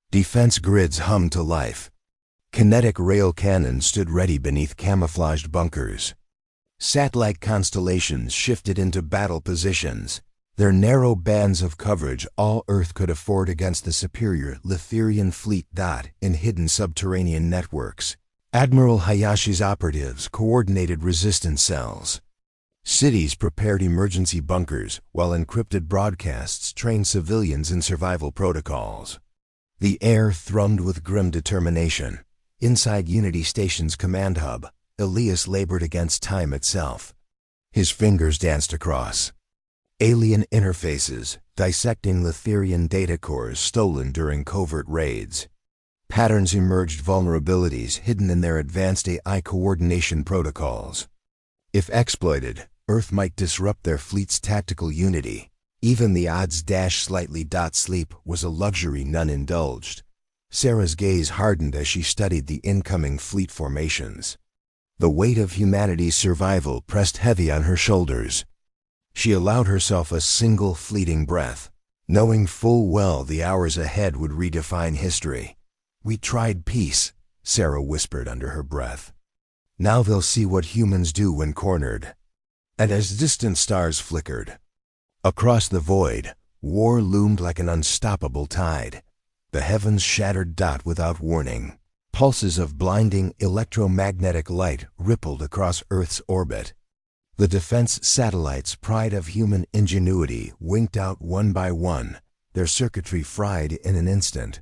Defense grids hummed to life. Kinetic rail cannons stood ready beneath camouflaged bunkers. Satellite constellations shifted into battle positions, their narrow bands of coverage all Earth could afford against the superior Lithurian fleet. In hidden subterranean networks, Admiral Hayashi's operatives coordinated resistance cells. Cities prepared emergency bunkers, while encrypted broadcasts trained civilians in survival protocols. The air thrummed with grim determination. Inside Unity Station's command hub, Elias labored against time itself. His fingers danced across alien interfaces, dissecting Letherian data cores stolen during covert raids. Patterns emerged, vulnerabilities hidden in their advanced AI coordination protocols. If exploited, Earth might disrupt their fleet's tactical unity. Even the odds slightly. Sleep was a luxury none indulged. Sarah's gaze hardened as she studied the incoming fleet formations. The weight of humanity's survival pressed heavy on her shoulders. She allowed herself a single fleeting breath, knowing full well the hours ahead would redefine history. "We tried peace," Sarah whispered under her breath. "Now they'll see what humans do when cornered." And as distant stars flickered, across the void, war loomed like an unstoppable tide. The heavens shattered without warning. Pulses of blinding electromagnetic light rippled across Earth's orbit. The defense satellites, pride of human ingenuity, winked out one by one, their circuitry fried in an instant.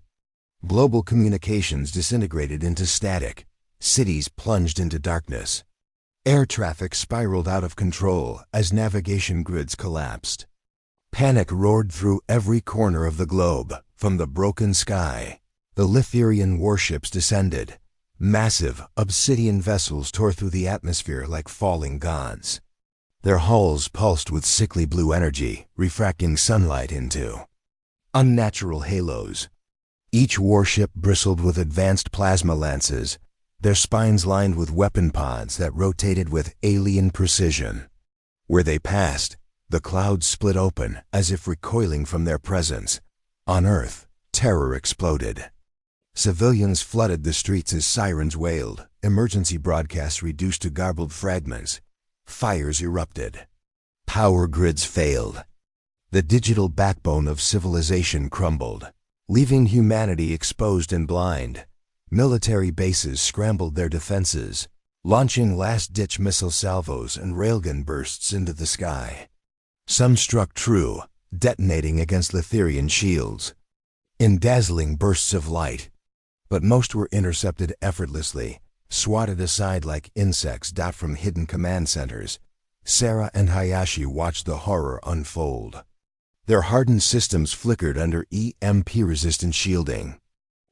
Global communications disintegrated into static. Cities plunged into darkness. Air traffic spiraled out of control as navigation grids collapsed. Panic roared through every corner of the globe. From the broken sky, the Letherian warships descended. Massive, obsidian vessels tore through the atmosphere like falling gods. Their hulls pulsed with sickly blue energy, refracting sunlight into unnatural halos. Each warship bristled with advanced plasma lances, their spines lined with weapon pods that rotated with alien precision. Where they passed, the clouds split open as if recoiling from their presence. On Earth, terror exploded. Civilians flooded the streets as sirens wailed, emergency broadcasts reduced to garbled fragments. Fires erupted. Power grids failed. The digital backbone of civilization crumbled, leaving humanity exposed and blind. Military bases scrambled their defenses, launching last-ditch missile salvos and railgun bursts into the sky. Some struck true, detonating against Letherian shields in dazzling bursts of light. But most were intercepted effortlessly, swatted aside like insects from hidden command centers. Sarah and Hayashi watched the horror unfold. Their hardened systems flickered under EMP-resistant shielding.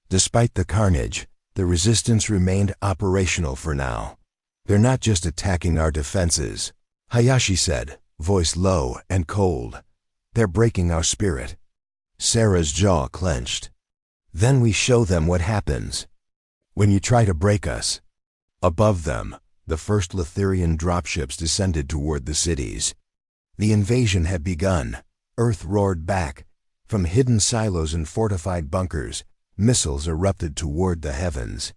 Despite the carnage, the resistance remained operational for now. "They're not just attacking our defenses," Hayashi said, voice low and cold. "They're breaking our spirit." Sarah's jaw clenched. "Then we show them what happens when you try to break us." Above them, the first Letherian dropships descended toward the cities. The invasion had begun. Earth roared back. From hidden silos and fortified bunkers, missiles erupted toward the heavens.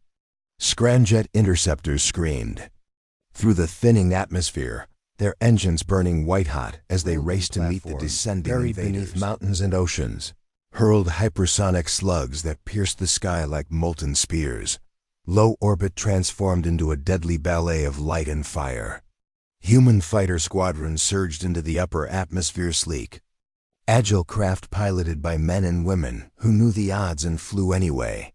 Scramjet interceptors screamed through the thinning atmosphere, their engines burning white-hot as they raced to meet the descending invaders. Buried beneath mountains and oceans, hurled hypersonic slugs that pierced the sky like molten spears. Low orbit transformed into a deadly ballet of light and fire. Human fighter squadrons surged into the upper atmosphere sleek. Agile craft piloted by men and women who knew the odds and flew anyway.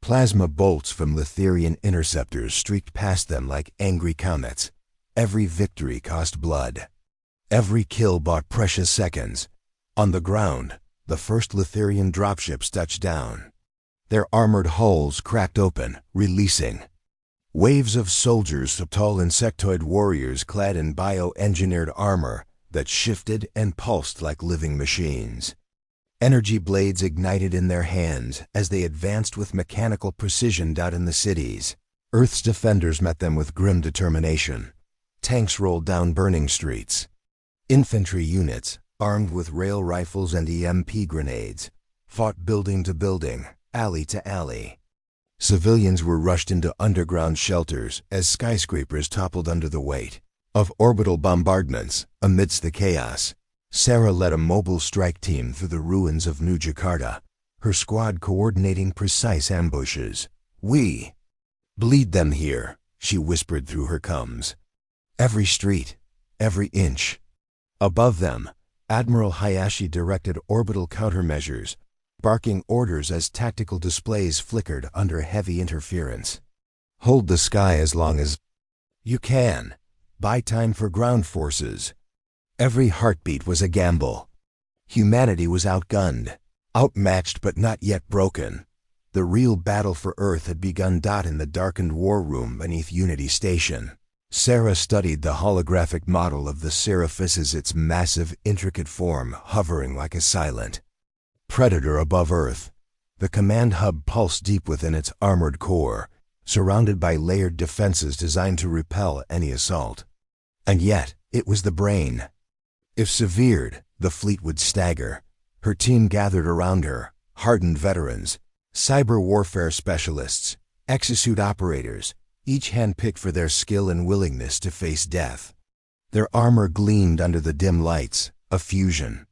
Plasma bolts from Letherian interceptors streaked past them like angry comets. Every victory cost blood. Every kill bought precious seconds. On the ground, the first Letherian dropships touched down. Their armored hulls cracked open, releasing waves of soldiers, tall insectoid warriors clad in bioengineered armor that shifted and pulsed like living machines. Energy blades ignited in their hands as they advanced with mechanical precision in the cities. Earth's defenders met them with grim determination. Tanks rolled down burning streets. Infantry units, armed with rail rifles and EMP grenades, fought building to building, alley to alley. Civilians were rushed into underground shelters as skyscrapers toppled under the weight of orbital bombardments. Amidst the chaos, Sarah led a mobile strike team through the ruins of New Jakarta, her squad coordinating precise ambushes. "We bleed them here," she whispered through her combs. "Every street, every inch." Above them, Admiral Hayashi directed orbital countermeasures, barking orders as tactical displays flickered under heavy interference. "Hold the sky as long as you can. buy time for ground forces. Every heartbeat was a gamble. Humanity was outgunned, outmatched but not yet broken. The real battle for Earth had begun. In the darkened war room beneath Unity Station, Sarah studied the holographic model of the Seraphises, its massive, intricate form hovering like a silent predator above Earth. The command hub pulsed deep within its armored core, surrounded by layered defenses designed to repel any assault. And yet, it was the brain. If severed, the fleet would stagger. Her team gathered around her, hardened veterans, cyber warfare specialists, exosuit operators, each handpicked for their skill and willingness to face death. Their armor gleamed under the dim lights, a fusion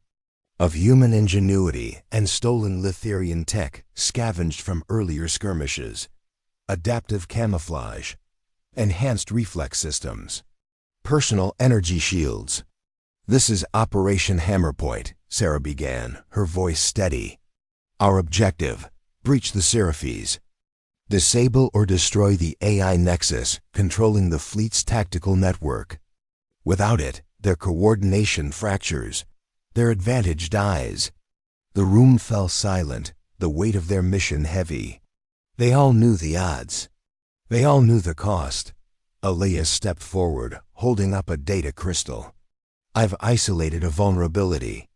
of human ingenuity and stolen Litherian tech scavenged from earlier skirmishes. Adaptive camouflage, enhanced reflex systems, personal energy shields. "This is Operation Hammerpoint," Sarah began, her voice steady. "Our objective: breach the Seraphes. Disable or destroy the AI nexus controlling the fleet's tactical network. Without it, their coordination fractures. Their advantage dies." The room fell silent, the weight of their mission heavy. They all knew the odds. They all knew the cost. Elias stepped forward, holding up a data crystal. "I've isolated a vulnerability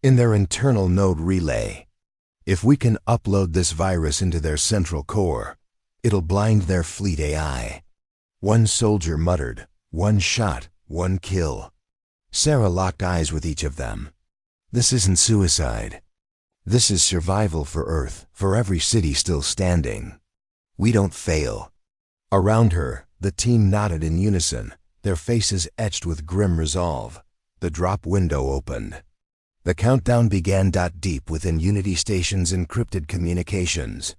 in their internal node relay. If we can upload this virus into their central core, it'll blind their fleet AI." One soldier muttered, "One shot, one kill." Sarah locked eyes with each of them. "This isn't suicide. This is survival for Earth, for every city still standing. We don't fail." Around her, the team nodded in unison, their faces etched with grim resolve. The drop window opened. The countdown began. Deep within Unity Station's encrypted communications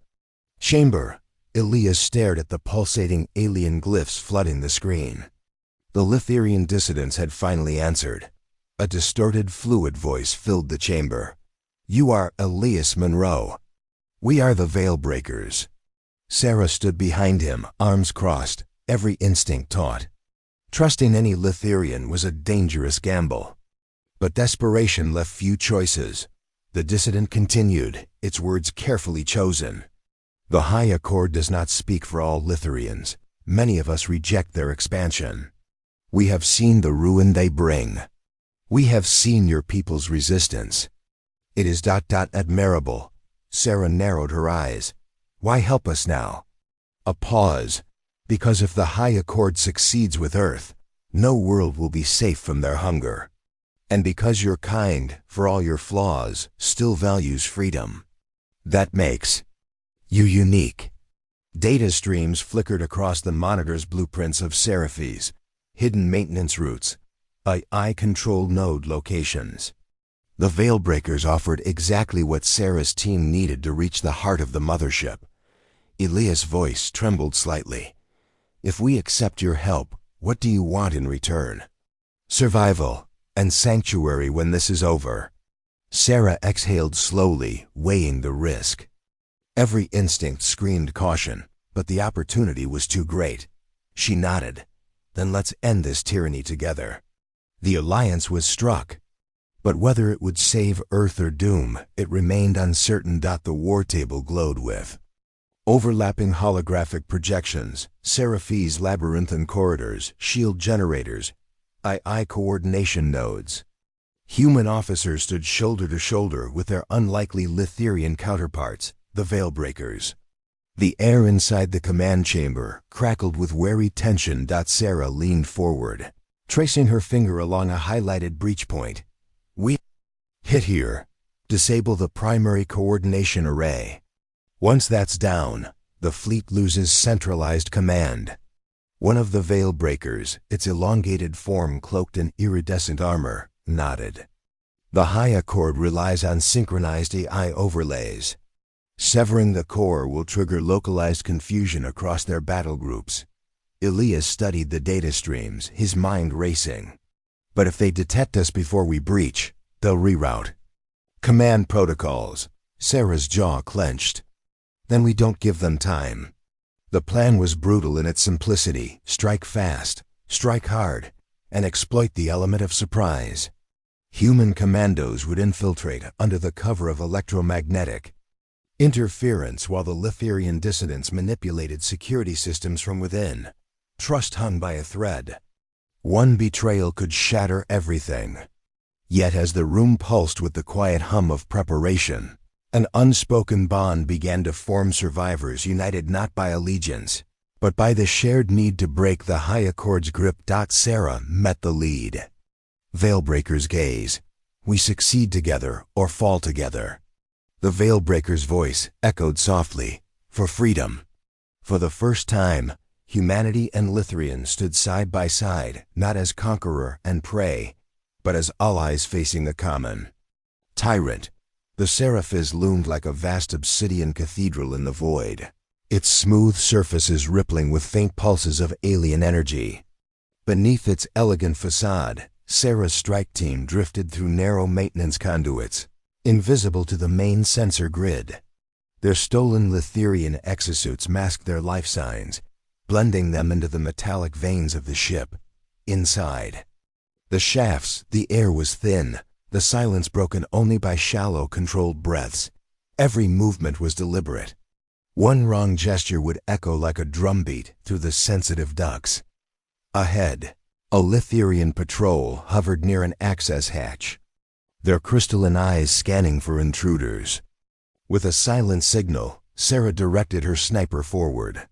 chamber, Elias stared at the pulsating alien glyphs flooding the screen. The Litherian dissidents had finally answered. A distorted, fluid voice filled the chamber. "You are Elias Monroe. We are the Veil Breakers." Sarah stood behind him, arms crossed, every instinct taut. Trusting any Litherian was a dangerous gamble. But desperation left few choices. The dissident continued, its words carefully chosen. "The High Accord does not speak for all Litherians. Many of us reject their expansion. We have seen the ruin they bring. We have seen your people's resistance. It is admirable." Sarah narrowed her eyes. "Why help us now?" A pause. "Because if the High Accord succeeds with Earth, no world will be safe from their hunger. And because your kind, for all your flaws, still values freedom. That makes you unique." Data streams flickered across the monitor's blueprints of Seraphes, hidden maintenance routes, AI-controlled node locations. The Veilbreakers offered exactly what Sarah's team needed to reach the heart of the mothership. Elias' voice trembled slightly. "If we accept your help, what do you want in return?" "Survival and sanctuary when this is over." Sarah exhaled slowly, weighing the risk. Every instinct screamed caution, but the opportunity was too great. She nodded. "Then let's end this tyranny together." The alliance was struck. But whether it would save Earth or doom, it remained uncertain. The war table glowed with overlapping holographic projections, Seraphes labyrinthine corridors, shield generators, AI coordination nodes. Human officers stood shoulder to shoulder with their unlikely Litherian counterparts, the Veilbreakers. The air inside the command chamber crackled with wary tension. Sarah leaned forward, tracing her finger along a highlighted breach point. "We hit here. Disable the primary coordination array. Once that's down, the fleet loses centralized command." One of the Veilbreakers, its elongated form cloaked in iridescent armor, nodded. "The High Accord relies on synchronized AI overlays. Severing the core will trigger localized confusion across their battle groups." Elias studied the data streams, his mind racing. "But if they detect us before we breach, they'll reroute command protocols." Sarah's jaw clenched. "Then we don't give them time." The plan was brutal in its simplicity. Strike fast, strike hard, and exploit the element of surprise. Human commandos would infiltrate under the cover of electromagnetic interference while the Lithirian dissidents manipulated security systems from within, trust hung by a thread. One betrayal could shatter everything. Yet as the room pulsed with the quiet hum of preparation, an unspoken bond began to form, survivors united not by allegiance, but by the shared need to break the High Accord's grip. Sarah met the lead. Veilbreaker's gaze. We succeed together or fall together. The Veilbreaker's voice echoed softly. For freedom. For the first time, humanity and Lithirian stood side by side, not as conqueror and prey, but as allies facing the common tyrant. The Seraphis loomed like a vast obsidian cathedral in the void, its smooth surfaces rippling with faint pulses of alien energy. Beneath its elegant facade, Sarah's strike team drifted through narrow maintenance conduits, invisible to the main sensor grid. Their stolen Lithirian exosuits masked their life signs, blending them into the metallic veins of the ship. Inside the shafts, the air was thin, the silence broken only by shallow, controlled breaths. Every movement was deliberate. One wrong gesture would echo like a drumbeat through the sensitive ducts. Ahead, a Lithirian patrol hovered near an access hatch, their crystalline eyes scanning for intruders. With a silent signal, Sarah directed her sniper forward.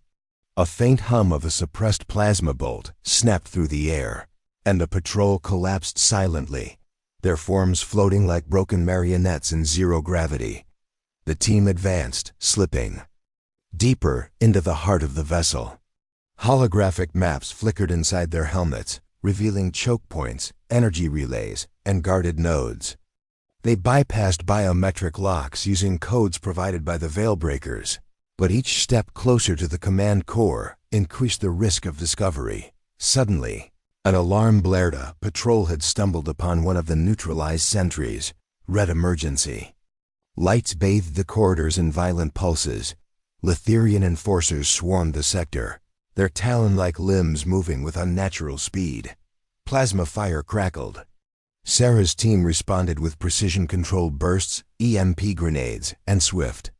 A faint hum of a suppressed plasma bolt snapped through the air, and the patrol collapsed silently, their forms floating like broken marionettes in zero gravity. The team advanced, slipping deeper into the heart of the vessel. Holographic maps flickered inside their helmets, revealing choke points, energy relays, and guarded nodes. They bypassed biometric locks using codes provided by the Veilbreakers, but each step closer to the command core increased the risk of discovery. Suddenly, an alarm blared. A patrol had stumbled upon one of the neutralized sentries. Red emergency. Lights bathed the corridors in violent pulses. Lithirian enforcers swarmed the sector, their talon-like limbs moving with unnatural speed. Plasma fire crackled. Sarah's team responded with precision-controlled bursts, EMP grenades, and swift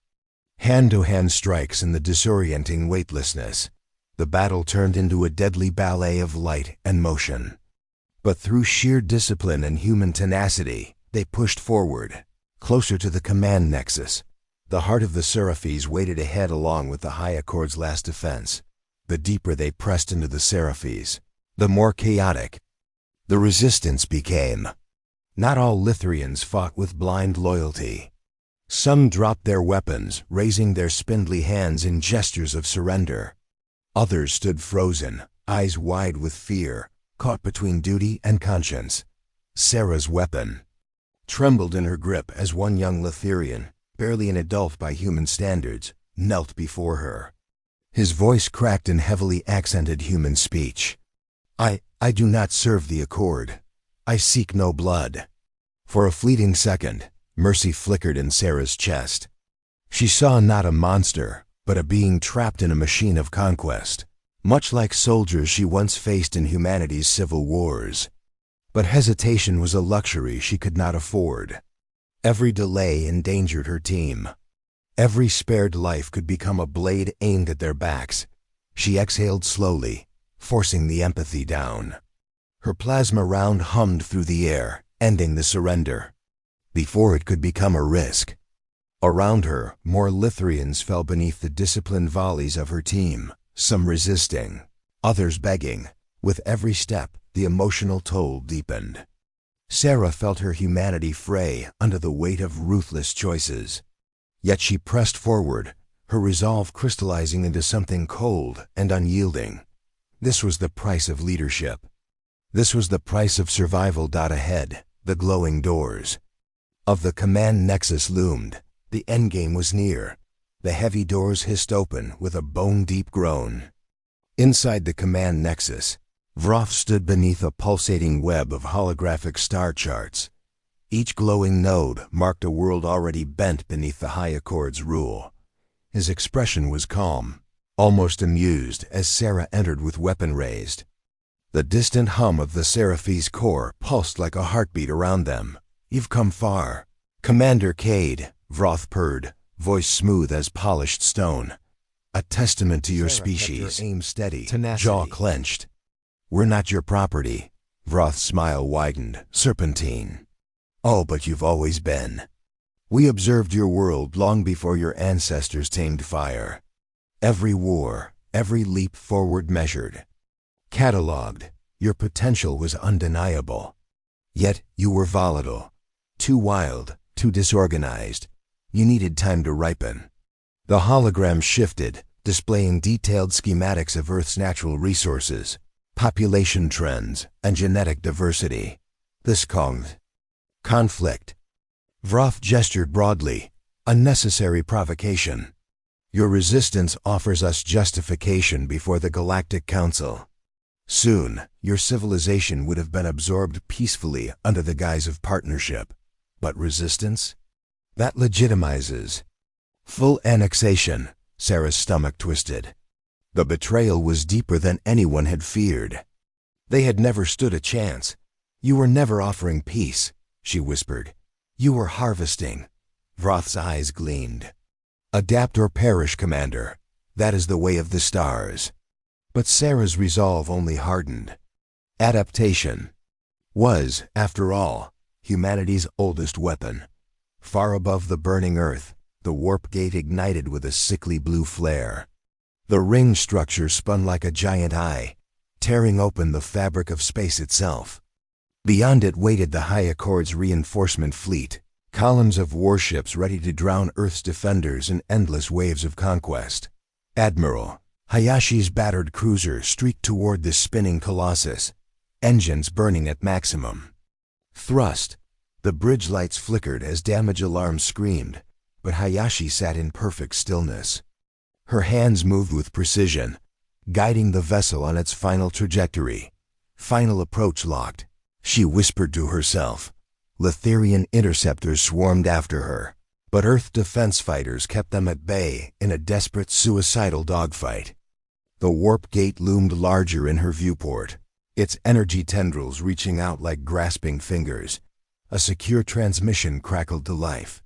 hand-to-hand strikes in the disorienting weightlessness. The battle turned into a deadly ballet of light and motion. But through sheer discipline and human tenacity, they pushed forward, closer to the command nexus. The heart of the Seraphis waited ahead along with the High Accord's last defense. The deeper they pressed into the Seraphis, the more chaotic the resistance became. Not all Lithirians fought with blind loyalty. Some dropped their weapons, raising their spindly hands in gestures of surrender. Others stood frozen, eyes wide with fear, caught between duty and conscience. Sarah's weapon trembled in her grip as one young Lithirian, barely an adult by human standards, knelt before her. His voice cracked in heavily accented human speech. I do not serve the Accord. I seek no blood." For a fleeting second, mercy flickered in Sarah's chest. She saw not a monster, but a being trapped in a machine of conquest, much like soldiers she once faced in humanity's civil wars. But hesitation was a luxury she could not afford. Every delay endangered her team. Every spared life could become a blade aimed at their backs. She exhaled slowly, forcing the empathy down. Her plasma round hummed through the air, ending the surrender before it could become a risk. Around her, more Lithirians fell beneath the disciplined volleys of her team, some resisting, others begging. With every step, the emotional toll deepened. Sarah felt her humanity fray under the weight of ruthless choices. Yet she pressed forward, her resolve crystallizing into something cold and unyielding. This was the price of leadership. This was the price of survival. Ahead, the glowing doors of the command nexus loomed. The endgame was near. The heavy doors hissed open with a bone-deep groan. Inside the command nexus, Vroth stood beneath a pulsating web of holographic star charts. Each glowing node marked a world already bent beneath the High Accord's rule. His expression was calm, almost amused as Sarah entered with weapon raised. The distant hum of the Seraphis' core pulsed like a heartbeat around them. "You've come far." "Commander Cade," Vroth purred, voice smooth as polished stone. "A testament to your species." Aim steady, jaw clenched. "We're not your property." Vroth's smile widened, serpentine. "Oh, but you've always been. We observed your world long before your ancestors tamed fire. Every war, every leap forward measured. Catalogued, your potential was undeniable. Yet you were volatile, too wild, too disorganized. You needed time to ripen." The hologram shifted, displaying detailed schematics of Earth's natural resources, population trends, and genetic diversity. "This caused conflict." Vroth gestured broadly. "Unnecessary provocation. Your resistance offers us justification before the Galactic Council. Soon, your civilization would have been absorbed peacefully under the guise of partnership. But resistance? That legitimizes full annexation." Sarah's stomach twisted. The betrayal was deeper than anyone had feared. They had never stood a chance. "You were never offering peace," she whispered. "You were harvesting." Vroth's eyes gleamed. "Adapt or perish, Commander. That is the way of the stars." But Sarah's resolve only hardened. Adaptation was, after all, humanity's oldest weapon. Far above the burning Earth, the warp gate ignited with a sickly blue flare. The ring structure spun like a giant eye, tearing open the fabric of space itself. Beyond it waited the High Accord's reinforcement fleet, columns of warships ready to drown Earth's defenders in endless waves of conquest. Admiral Hayashi's battered cruiser streaked toward the spinning colossus, engines burning at maximum. Thrust. The bridge lights flickered as damage alarms screamed, but Hayashi sat in perfect stillness. Her hands moved with precision, guiding the vessel on its final trajectory. Final approach locked. She whispered to herself. Letherian interceptors swarmed after her, but Earth defense fighters kept them at bay in a desperate suicidal dogfight. The warp gate loomed larger in her viewport, its energy tendrils reaching out like grasping fingers. A secure transmission crackled to life.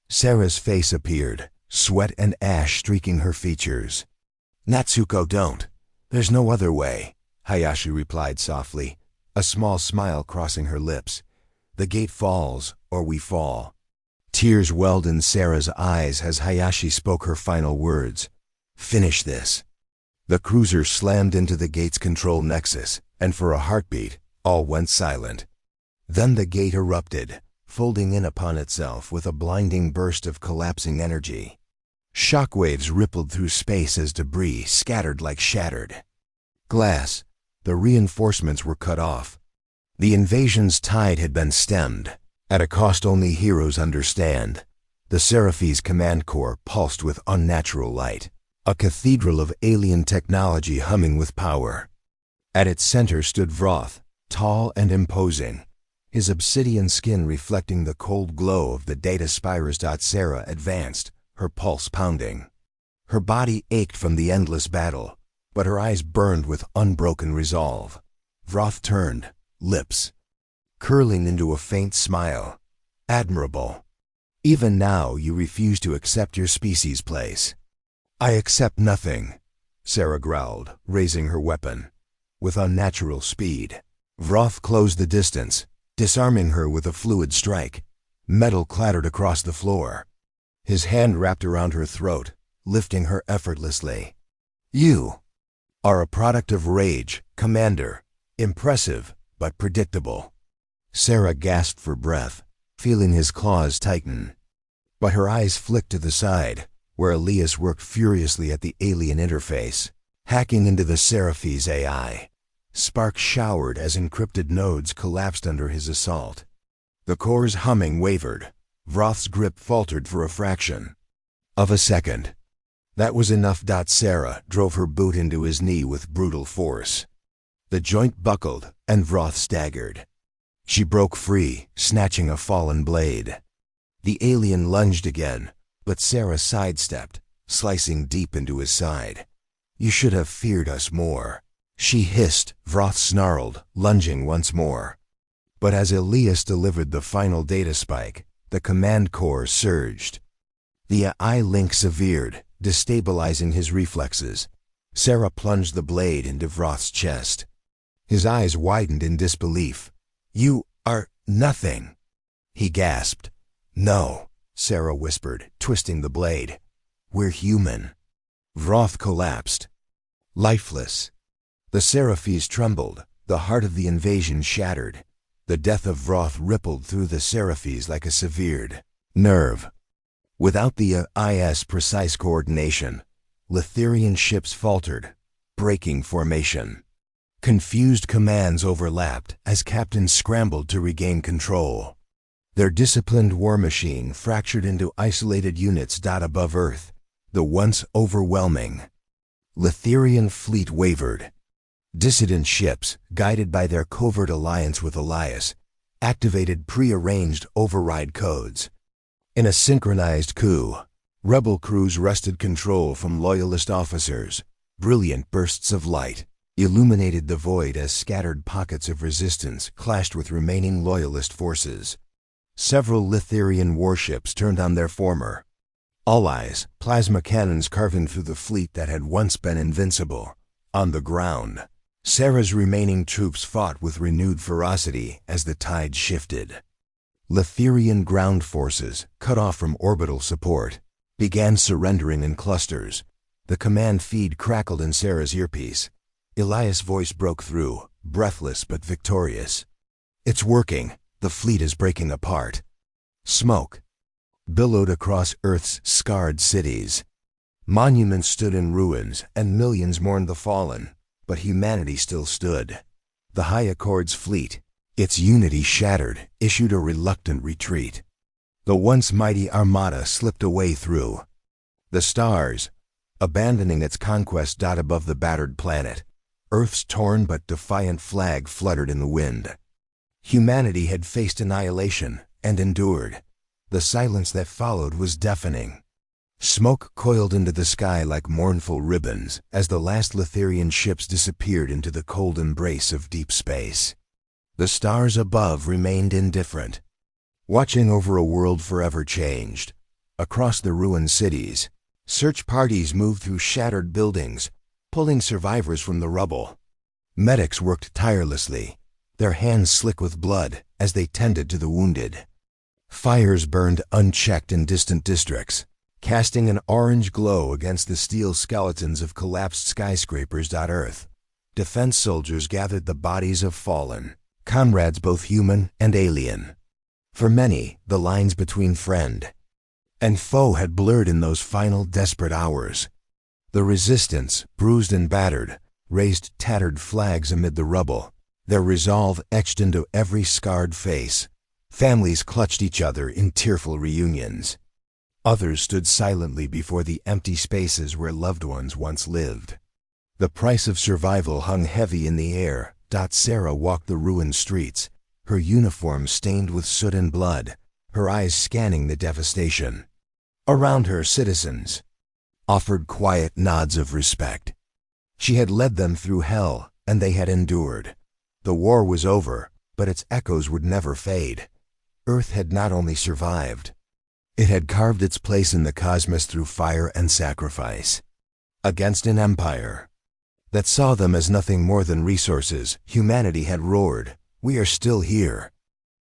Sarah's face appeared, sweat and ash streaking her features. "Natsuko, don't. There's no other way," Hayashi replied softly, a small smile crossing her lips. "The gate falls, or we fall." Tears welled in Sarah's eyes as Hayashi spoke her final words. "Finish this." The cruiser slammed into the gate's control nexus, and for a heartbeat, all went silent. Then the gate erupted, folding in upon itself with a blinding burst of collapsing energy. Shockwaves rippled through space as debris scattered like shattered glass. The reinforcements were cut off. The invasion's tide had been stemmed, at a cost only heroes understand. The Seraphis' command corps pulsed with unnatural light, a cathedral of alien technology humming with power. At its center stood Vroth, tall and imposing, his obsidian skin reflecting the cold glow of the data spires. Sarah advanced, her pulse pounding. Her body ached from the endless battle, but her eyes burned with unbroken resolve. Vroth turned, lips curling into a faint smile. "Admirable. Even now you refuse to accept your species' place." "I accept nothing," Sarah growled, raising her weapon. With unnatural speed, Vroth closed the distance, disarming her with a fluid strike. Metal clattered across the floor. His hand wrapped around her throat, lifting her effortlessly. "You are a product of rage, Commander. Impressive, but predictable." Sarah gasped for breath, feeling his claws tighten. But her eyes flicked to the side, where Elias worked furiously at the alien interface, hacking into the Seraphis' AI. Sparks showered as encrypted nodes collapsed under his assault. The core's humming wavered. Vroth's grip faltered for a fraction of a second. That was enough. Sarah drove her boot into his knee with brutal force. The joint buckled, and Vroth staggered. She broke free, snatching a fallen blade. The alien lunged again, but Sarah sidestepped, slicing deep into his side. "You should have feared us more," She hissed, Vroth snarled, lunging once more. But as Elias delivered the final data spike, the command core surged. The eye link severed, destabilizing his reflexes. Sarah plunged the blade into Vroth's chest. His eyes widened in disbelief. "You are nothing," he gasped. "No," Sarah whispered, twisting the blade. "We're human." Vroth collapsed. Lifeless. The Seraphis trembled, the heart of the invasion shattered. The death of Vroth rippled through the Seraphis like a severed nerve. Without the AI's precise coordination, Lithirian ships faltered, breaking formation. Confused commands overlapped as captains scrambled to regain control. Their disciplined war machine fractured into isolated units dot above Earth, the once overwhelming Lithirian fleet wavered. Dissident ships, guided by their covert alliance with Elias, activated pre-arranged override codes. In a synchronized coup, rebel crews wrested control from loyalist officers. Brilliant bursts of light illuminated the void as scattered pockets of resistance clashed with remaining loyalist forces. Several Lithirian warships turned on their former allies, plasma cannons carving through the fleet that had once been invincible. On the ground, Sarah's remaining troops fought with renewed ferocity as the tide shifted. Lithirian ground forces, cut off from orbital support, began surrendering in clusters. The command feed crackled in Sarah's earpiece. Elias' voice broke through, breathless but victorious. "It's working. The fleet is breaking apart." Smoke billowed across Earth's scarred cities. Monuments stood in ruins, and millions mourned the fallen, but humanity still stood. The High Accord's fleet, its unity shattered, issued a reluctant retreat. The once mighty armada slipped away through the stars, abandoning its conquest dot above the battered planet. Earth's torn but defiant flag fluttered in the wind. Humanity had faced annihilation and endured. The silence that followed was deafening. Smoke coiled into the sky like mournful ribbons as the last Lithirian ships disappeared into the cold embrace of deep space. The stars above remained indifferent, watching over a world forever changed. Across the ruined cities, search parties moved through shattered buildings, pulling survivors from the rubble. Medics worked tirelessly, their hands slick with blood as they tended to the wounded. Fires burned unchecked in distant districts, casting an orange glow against the steel skeletons of collapsed skyscrapers. Earth. Defense soldiers gathered the bodies of fallen, comrades both human and alien. For many, the lines between friend and foe had blurred in those final desperate hours. The resistance, bruised and battered, raised tattered flags amid the rubble, their resolve etched into every scarred face. Families clutched each other in tearful reunions. Others stood silently before the empty spaces where loved ones once lived. The price of survival hung heavy in the air. Sarah walked the ruined streets, her uniform stained with soot and blood, her eyes scanning the devastation. Around her, citizens offered quiet nods of respect. She had led them through hell, and they had endured. The war was over, but its echoes would never fade. Earth had not only survived, it had carved its place in the cosmos through fire and sacrifice. Against an empire that saw them as nothing more than resources, humanity had roared, "We are still here."